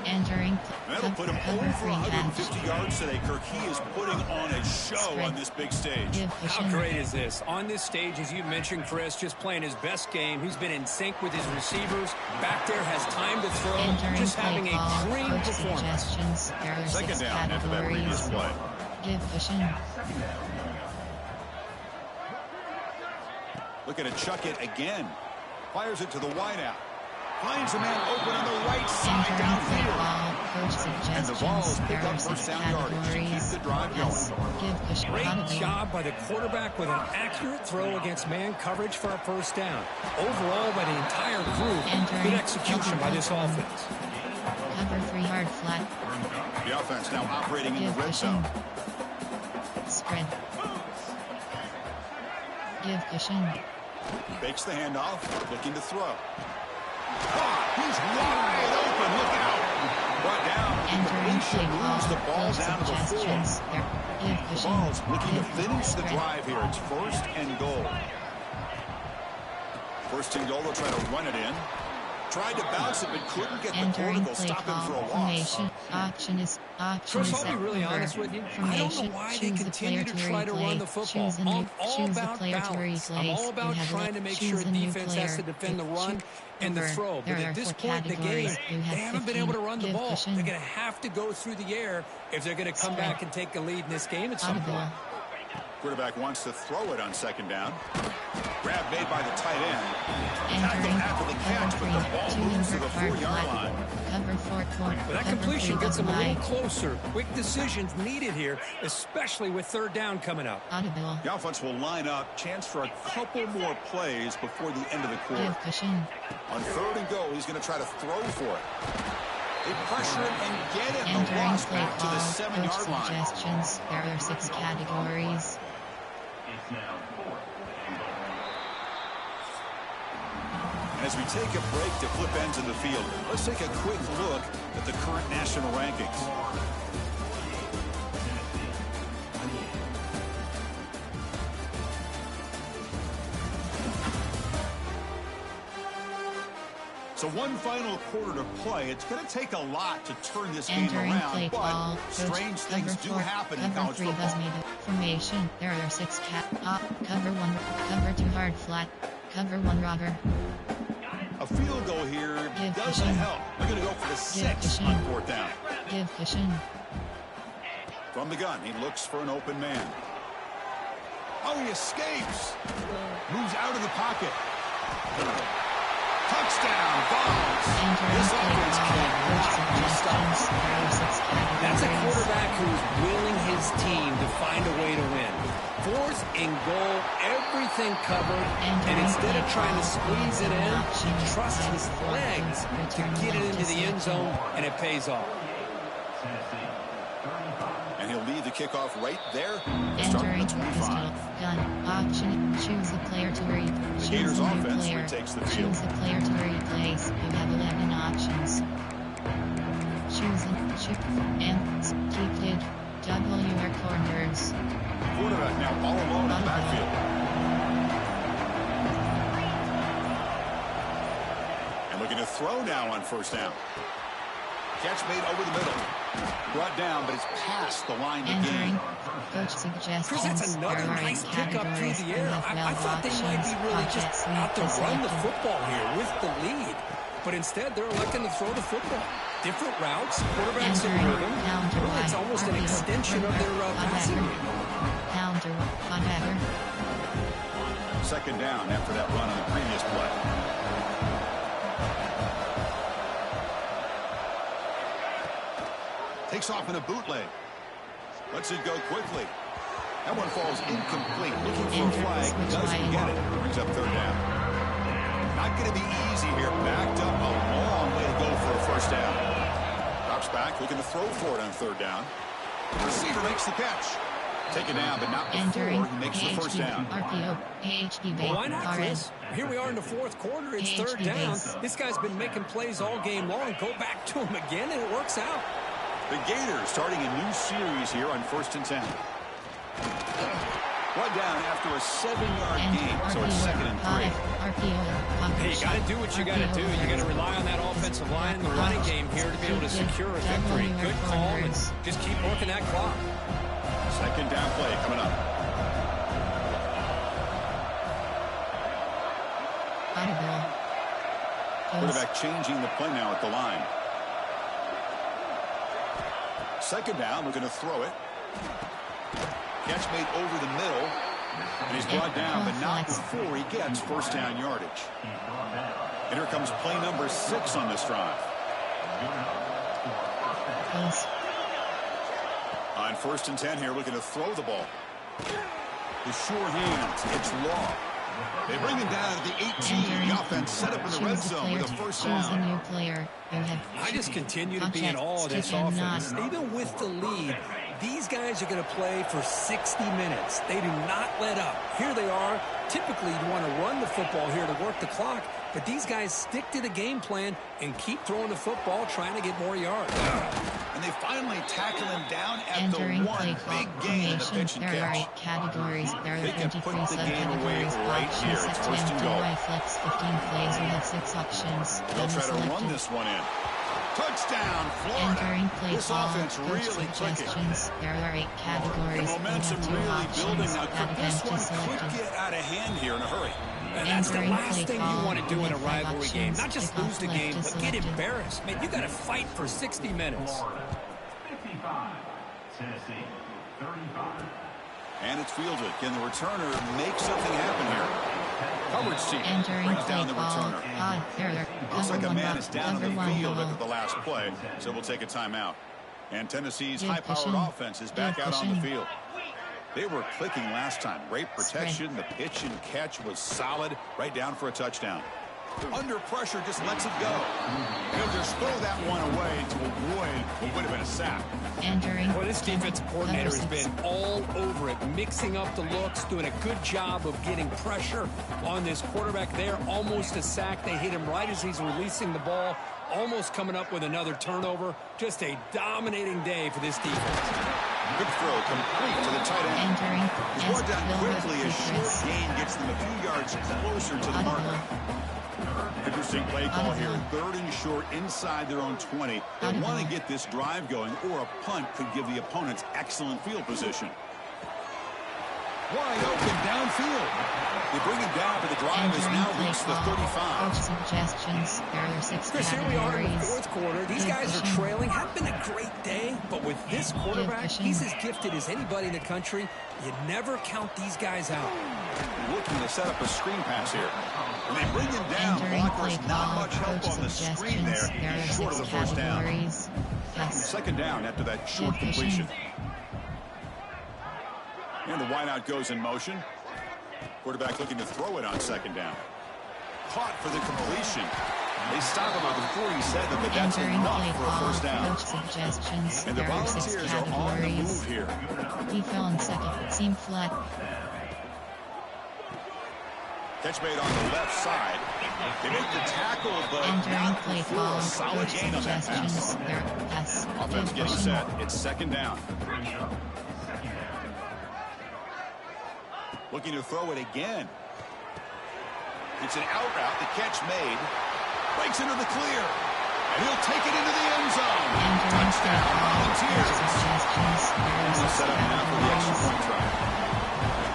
That'll put him over 150 yards today, Kirk. He is putting on a show on this big stage. How great is this? On this stage, as you mentioned, Chris, just playing his best game. He's been in sync with his receivers. Back there, has time to throw. Just having a dream performance. Second down after that previous play. Looking to chuck it again. Fires it to the wideout. Finds a man open on the right side downfield. And the Vols pick up first down yardage to keep the drive going. Great job by the quarterback with an accurate throw against man coverage for a first down. Overall, by the entire group, good execution by this offense. Cover 3 hard flat. The offense now operating in the red zone. Spread. Give cushion. Fakes the handoff, looking to throw. He's wide open, look out. Brought down, completion moves the ball down to the 4. The Vols looking to finish the drive here. It's first and goal. First and goal, they'll try to run it in. Tried to bounce it, but couldn't get the cortical. Stop him for a loss. Chris, I'll be really honest with you. I don't know why they continue to try to run the football. I'm all about balance. I'm all about trying to make sure defense has to defend the run and the throw. But at this point in the game, they haven't been able to run the ball. They're going to have to go through the air if they're going to come back and take the lead in this game at some point. Quarterback wants to throw it on second down. Grab made by the tight end. Tackle after the catch, but the ball moves to the 4-yard line. But that completion gets them a little closer. Quick decisions needed here, especially with third down coming up. The offense will line up. Chance for a couple more plays before the end of the quarter. On third and go, he's going to try to throw for it. They pressure it and get it. The loss back to the 7-yard line. There are 6 categories. As we take a break to flip ends in the field, let's take a quick look at the current national rankings. So one final quarter to play. It's going to take a lot to turn this game around, but strange things do happen in college football. Formation. There are 6 pop, cover 1, cover 2 hard flat, cover 1 robber. A field goal here doesn't help. They're going to go for the 6 on 4th down. Give cushion. From the gun, he looks for an open man. Oh, he escapes. Moves out of the pocket. Touchdown, Vols. This offense can't stop. That's a quarterback who's willing his team to find a way to win. 4th and goal, everything covered, and instead of trying to squeeze it in, he trusts his legs to get it into the end zone, and it pays off. And he'll lead the kickoff right there. Entering pistol, gun, option, choose a player to replace. The Gators offense retakes the field. Choose a player to replace. You have 11 options. Choose and keep it. Double your corners. Quarterback now all alone in the backfield. And looking to throw now on 1st down. Catch made over the middle. Brought down, but it's past the line to gain. Coach suggestions. Chris, that's another nice pickup through the air. I thought they might be really just out to run the football here with the lead. But instead, they're electing to throw the football. Different routes, quarterbacks in rhythm. Really, it's almost an extension of their passing game. Counter, whatever. 2nd down after that run on the previous play. Takes off in a bootleg. Lets it go quickly. That one falls incomplete. Looking for a flag. Doesn't get it. Brings up 3rd down. Not going to be easy here. Backed up a long way to go for a 1st down. Drops back. Looking to throw for it on 3rd down. The receiver makes the catch. Taken down, but not before he makes the 1st down. Well, why not, Chris? Here we are in the 4th quarter. It's 3rd down. This guy's been making plays all game long. Go back to him again, and it works out. The Gators starting a new series here on 1st and 10. One down after a 7-yard gain, so it's 2nd and 3. Hey, you got to do what you got to do. You got to rely on that offensive line and the running game here to be able to secure a victory. Good call, and just keep working that clock. 2nd down play coming up. Quarterback changing the play now at the line. 2nd down, looking to throw it. Catch made over the middle. And he's brought down, but not before he gets 1st down yardage. And here comes play number 6 on this drive. On 1st and 10 here, looking to throw the ball. The sure hands, it's Law. They bring him down at the 18. The offense set up in the red zone with a 1st down. I just continue to be in awe of this offense. Even with the lead, these guys are going to play for 60 minutes. They do not let up. Here they are. Typically, you want to run the football here to work the clock, but these guys stick to the game plan and keep throwing the football, trying to get more yards. And they finally tackle him down at the 1. Big gain in the pitch and there catch. Are 8 categories. There are they can 23 put the game away subcategories. right here. It's 1st and goal. Flex 15 plays. We have 6 options. They'll try to run this one in. Touchdown, Florida. This offense really clicking. There are 8 categories. The momentum really building now. Could this one could get out of hand here in a hurry. And that's the last thing you want to do in a rivalry game. Not just lose the game, but get embarrassed. Man, you got to fight for 60 minutes. 55, Tennessee, 35. And it's fielded. Can the returner make something happen here? Coverage team brings down the returner. Looks like a man is down on the field after the last play, so we'll take a timeout. And Tennessee's high-powered offense is back out on the field. They were clicking last time. Great protection. The pitch and catch was solid. Right down for a touchdown. Under pressure, just lets it go. He'll just throw that one away to avoid what would have been a sack. Well, this defensive coordinator has been all over it, mixing up the looks, doing a good job of getting pressure on this quarterback there. Almost a sack. They hit him right as he's releasing the ball, almost coming up with another turnover. Just a dominating day for this defense. Good throw, complete to the tight end. He's brought down quickly as short gain gets them a few yards closer to the marker. Interesting play call here. 3rd and short inside their own 20. They want to get this drive going, or a punt could give the opponents excellent field position. Wide open downfield. They bring him down, but the drive has now reached the 35. Suggestions. There are 6 Chris, here we are in the categories. 4th quarter. These guys are trailing. Hadn't been a great day, but with this quarterback, he's as gifted as anybody in the country. You never count these guys out. Looking to set up a screen pass here. When they bring him down, blockers not much help on the screen there. He's short of the first down. Yes. 2nd down after that short completion. And the wideout goes in motion. Quarterback looking to throw it on 2nd down. Caught for the completion. They stop him at the 47, but that's enough for a first down. Coach suggestions. And the There are 6 Volunteers are on the move categories. here. He fell in 2nd. Seam flat. Catch made on the left side. They make the tackle, but Entering not play before call. a solid Coach gain on that suggestions. pass. There pass. Offense getting set. It's 2nd down. Looking to throw it again. It's an out route. The catch made. Breaks into the clear. And he'll take it into the end zone. Touchdown, Volunteers. We'll set up now for the extra point try.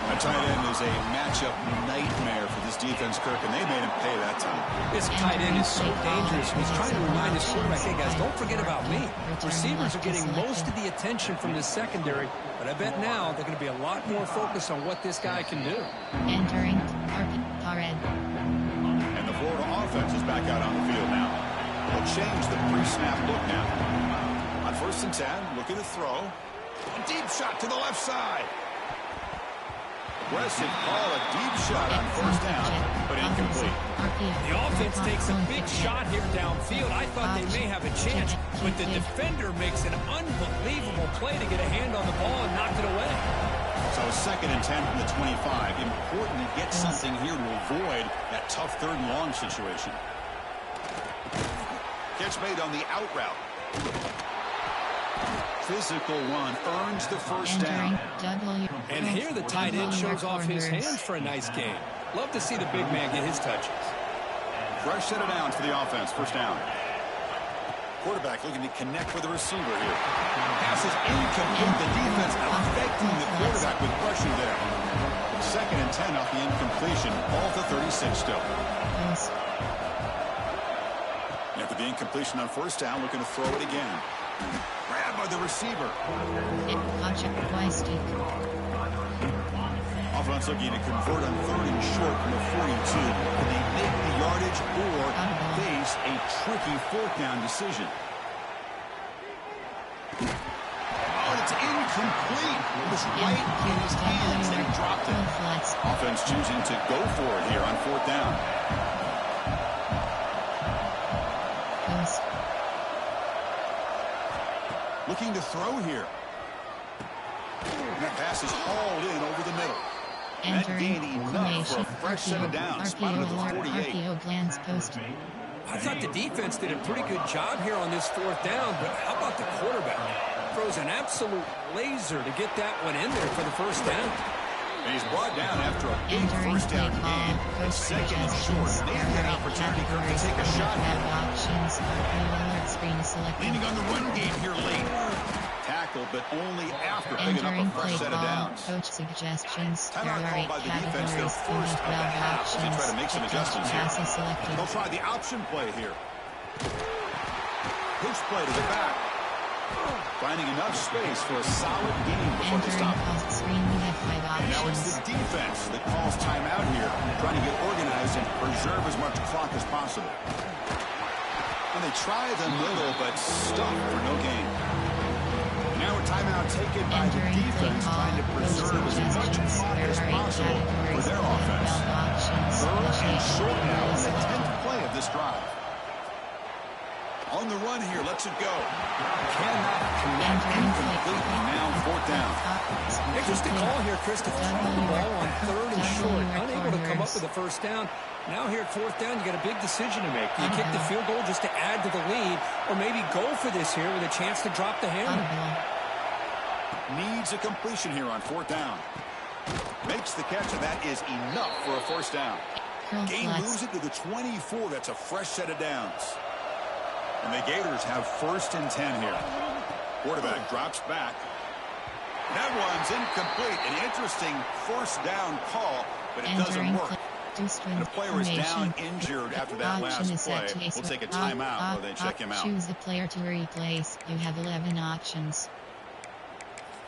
A tight end is a matchup nightmare for this defense, Kirk, and they made him pay that time. This tight end is so dangerous. He's trying to remind his quarterback, hey, guys, don't forget about me. Receivers are getting most of the attention from this secondary, but I bet now they're going to be a lot more focused on what this guy can do. Entering Tarek. And the Florida offense is back out on the field now. They'll change the pre-snap look now. On 1st and 10, looking to throw. A deep shot to the left side. Aggressive call, a deep shot on 1st down, but incomplete. The offense takes a big shot here downfield. I thought they may have a chance, but the defender makes an unbelievable play to get a hand on the ball and knock it away. So 2nd and 10 from the 25. Important to get something here to avoid that tough 3rd and long situation. Catch made on the out route. Physical run earns the 1st down. And here the tight end shows off his hands for a nice game. Love to see the big man get his touches. Fresh set of downs for the offense. 1st down. Quarterback looking to connect with the receiver here. Pass is incomplete. The defense affecting the quarterback with pressure there. 2nd and 10 off the incompletion. Ball to 36 still. After the incompletion on 1st down, looking to throw it again. Grab by the receiver. Offense looking to convert on 3rd and short from the 42. Can they make the yardage or face a tricky 4th down decision? Oh, and it's incomplete. It was right in his hands and he dropped it. Offense choosing to go for it here on 4th down. Looking to throw here. And that pass is hauled in over the middle. That gained enough for a fresh set of downs. Spotted at the 48. I thought the defense did a pretty good job here on this 4th down, but how about the quarterback? Throws an absolute laser to get that one in there for the 1st down. And he's brought down after a big 1st down gain. 2nd and short. Maybe an opportunity to take a shot here. Leaning on the run game here late. Tackle, but only after picking up a fresh set of downs. Coach suggestions. Timeout called by the defense, their first of the half, as they try to make some adjustments here. They'll try the option play here. Pitch play to the back. Finding enough space for a solid gain before they stop. And now it's the defense that calls timeout here, trying to get organized and preserve as much clock as possible. And they try the middle, but stuck for no gain. Now a timeout taken by the defense, trying to preserve as much clock as possible for their offense. 3rd and short now in the 10th play of this drive. On the run here, lets it go. Cannot connect incompletely. Now 4th down. Interesting call here, Chris, to throw the ball on 3rd and short. Unable to come up with a 1st down. Now here at 4th down, you got a big decision to make. Do you kick the field goal just to add to the lead, or maybe go for this here with a chance to drop the hammer? Needs a completion here on 4th down. Makes the catch, and that is enough for a 1st down. Curl Gain flex. moves it to the 24. That's a fresh set of downs. And the Gators have 1st and 10 here. Quarterback drops back. That one's incomplete. An interesting 1st down call, but it doesn't work. And the player is down injured after that last play. We'll take a timeout while they check him out. Choose the player to replace. You have 11 options.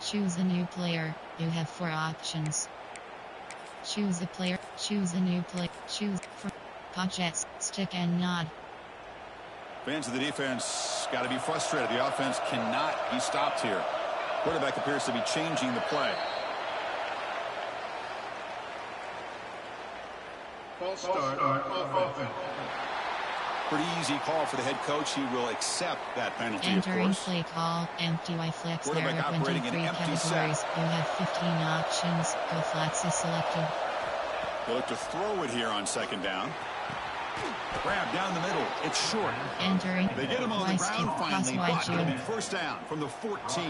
Choose a new player. You have 4 options. Choose the player. Choose a new player. Choose for Podjets, stick and nod. Fans of the defense got to be frustrated. The offense cannot be stopped here. Quarterback appears to be changing the play. False start on offense. Pretty easy call for the head coach. He will accept that penalty, Entering of course. play call, empty Y flex. There Quarterback are operating 23 an empty categories. set. You have 15 options. Go flex is selected. They look to throw it here on 2nd down. Grab down the middle. It's short. Entering They get him on the Y ground skip, finally, cross but Y it'll be jump. 1st down from the 14.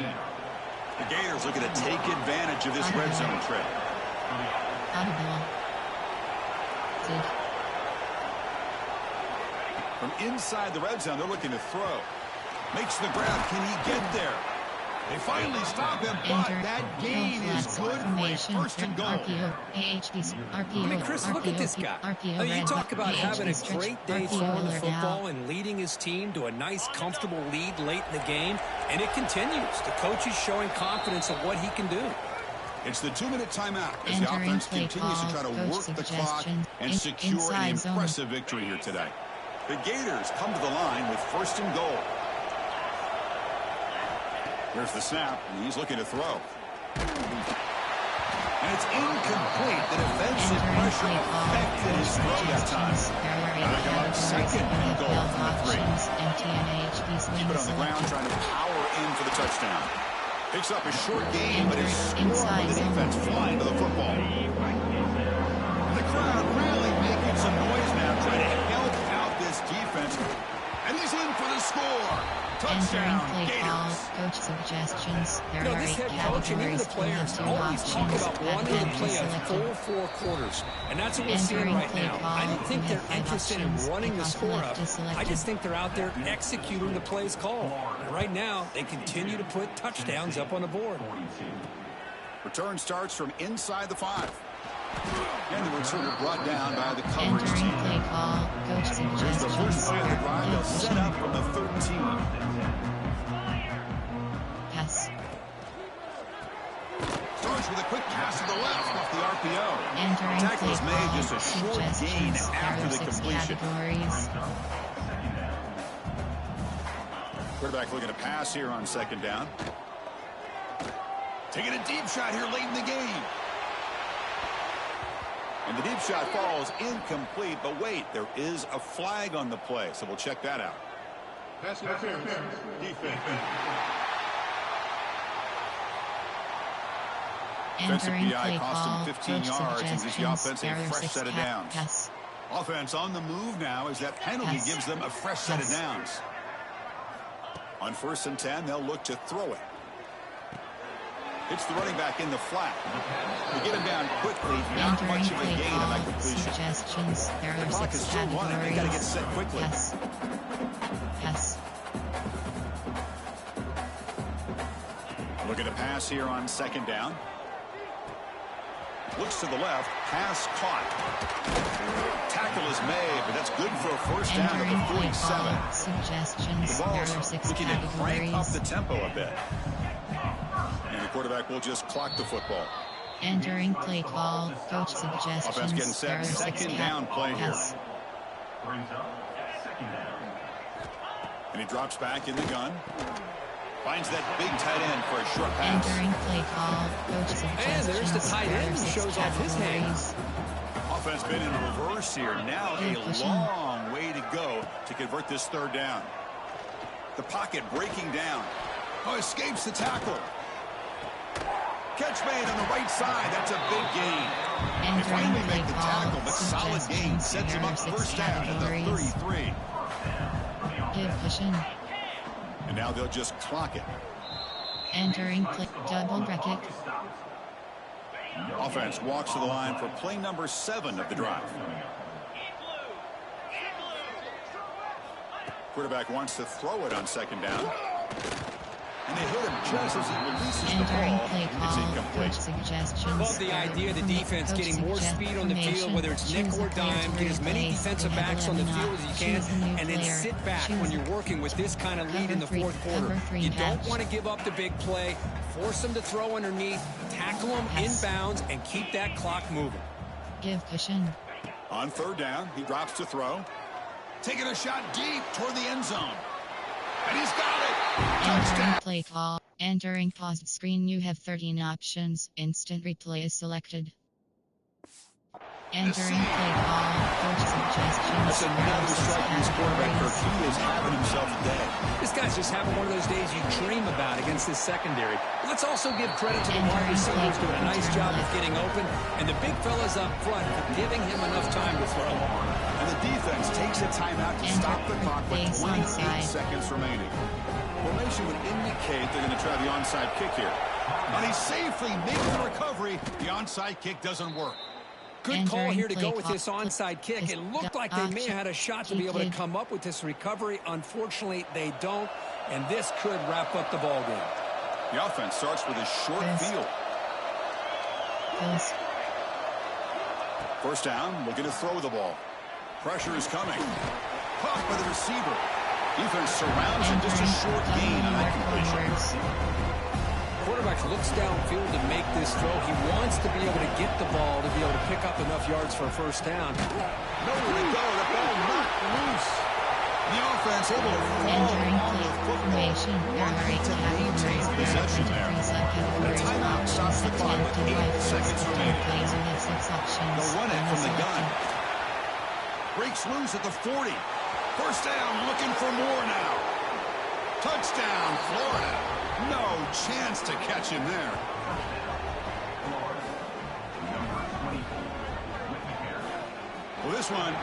The Gators looking to take advantage of this red zone trip. Audible. Did. From inside the red zone, they're looking to throw. Makes the grab. Can he get there? They finally stop him, but Enter that gain is good for a formation. 1st and goal. RPO, AHB, RPO, I mean, Chris, look at this guy. RPO, You red talk about AHB having a stretch, great day RPO throwing the alert football out. and leading his team to a nice, comfortable lead late in the game, and it continues. The coach is showing confidence of what he can do. It's the 2-minute timeout as the Entering offense play continues to call, try to coach work the clock suggestions, and secure an inside zone. impressive victory here today. The Gators come to the line with 1st and goal. Here's the snap, and he's looking to throw. And it's incomplete. The defensive pressure affected his throw that time. Back him up 2nd and goal from the 3. Keep it on the ground, trying to power in for the touchdown. Picks up a short gain, but is scored with the defense flying to the football. And the crowd really making some noise now, trying to help out this defense. And he's in for the score. Entering Touchdown, play call, Gators. coach suggestions. There You know, are this 8 head coach and even the categories. players You have 2 always talk options. about wanting to play a Selected. full 4 quarters. And that's what we're seeing Entering right play now. call, I don't think you they're have 5 interested in options. running the Off score left up. is selected. I just think they're out there executing the plays called. And right now, they continue to put touchdowns up on the board. Return starts from inside the 5. And the return brought down by the coverage Entering team. play call, coach Here's the suggestions. first play of the drive. They'll set up from the 13. Pass. Starts with a quick pass to the left off the RPO. Entering Tackle play is made call, just a short gain suggestions. after There are the 6 completion. categories. Quarterback looking to pass here on 2nd down. Taking a deep shot here late in the game. And the deep shot falls incomplete, but wait, there is a flag on the play, so we'll check that out. Pass interference. Defense. Defensive Entering PI play cost him call, 15 coach yards and gives the suggestions. offense a There are fresh 6 set of downs. Pass. Offense on the move now as that penalty Pass. gives them a fresh set of Pass. downs. On 1st and 10, they'll look to throw it. It's the running back in the flat. To get him down quickly, not Entering much of a play gain on that call, completion. suggestions. There The are clock 6 is still running. They got to get categories. set quickly. Pass. Pass. Looking to pass here on 2nd down. Looks to the left. Pass caught. Tackle is made, but that's good for a 1st down at Entering the play 47. call, suggestions. The There ball's are 6 looking to crank up categories. the tempo a bit. And the quarterback will just clock the football. Entering play call, coach Offense getting suggestions. set. There are 6 2nd down play here. Pass. Brings up 2nd down. And he drops back in the gun. Finds that big tight end for a short pass. Entering play call, coach suggestions. there's the tight There are end who 6 shows off his categories. Offense been in reverse here. Now a Good pushing. long way to go to convert this 3rd down. The pocket breaking down. Oh, escapes the tackle. Catch made on the right side. That's a big gain. They Entering finally play make the call, tackle, but solid gain suggestions. sets him There are up 6 1st down at the categories. 33. Give pushing. And now they'll just clock it. Entering play double bracket. Offense walks to the line for play number 7 of the drive. Quarterback wants to throw it on second down. And they hit him just as he releases the Entering ball. play It's call. incomplete. Coach suggestions. Love the idea of the defense getting more speed on the field, whether it's nickel or dime, get as many defensive backs on the field as you can, and then sit back when you're working with this kind of lead in the fourth quarter. You don't want to give up the big play. Force them to throw underneath, tackle them inbounds, and keep that clock moving. Give cushion. On third down, he drops to throw. Taking a shot deep toward the end zone. And he's got it. Entering Touchdown. play call. Entering paused screen. You have 13 options. Instant replay is selected. Entering play call. Coach suggestions. That's another strike from his quarterback. He is having himself a day. This guy's just having one of those days you dream about against this secondary. Let's also give credit to the wide receivers doing a nice job of getting open, and the big fellas up front for giving him enough time to throw. And the defense takes a timeout to stop the clock with 28 seconds remaining. Formation would indicate they're going to try the onside kick here. And he safely makes the recovery. The onside kick doesn't work. Good call here to go with this onside kick. It looked like they may have had a shot to be able to come up with this recovery. Unfortunately, they don't, and this could wrap up the ball game. The offense starts with a short field. First down, looking to throw the ball. Pressure is coming. Caught by the receiver. Defense surrounds him, just a short gain on that completion. Quarterback looks downfield to make this throw. He wants to be able to get the ball to be able to pick up enough yards for a first down. Nowhere to go. The ball knocked loose. The offense able to fall on the football. Wanting to maintain possession there. The timeout stops the clock with 8 seconds remaining. They'll run it from the gun. Breaks loose at the 40. First down, looking for more now. Touchdown, Florida. No chance to catch him there. Well, this one,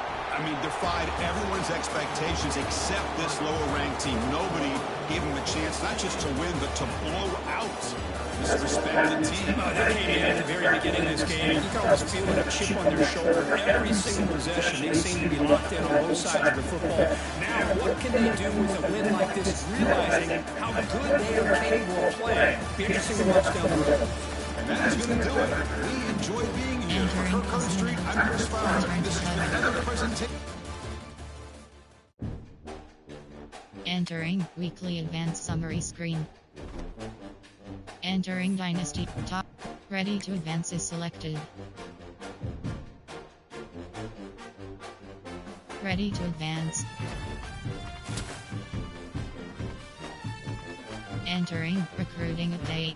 defied everyone's expectations except this lower-ranked team. Nobody gave him a chance not just to win, but to blow out this respected team. They came in at the very beginning of this game. You can almost feel a chip on their shoulder. Every single possession, they seem to be locked in on both sides of the football. Now, what can they do with a win like this, realizing how good they are capable of playing? Be interesting to watch down the road. And that's going to do it. We enjoy being here. For Kirk Herbstreit, I'm Chris Farr. This is another presentation. Entering weekly advanced summary screen. Entering Dynasty top. Ready to advance is selected. Ready to advance. Entering recruiting update.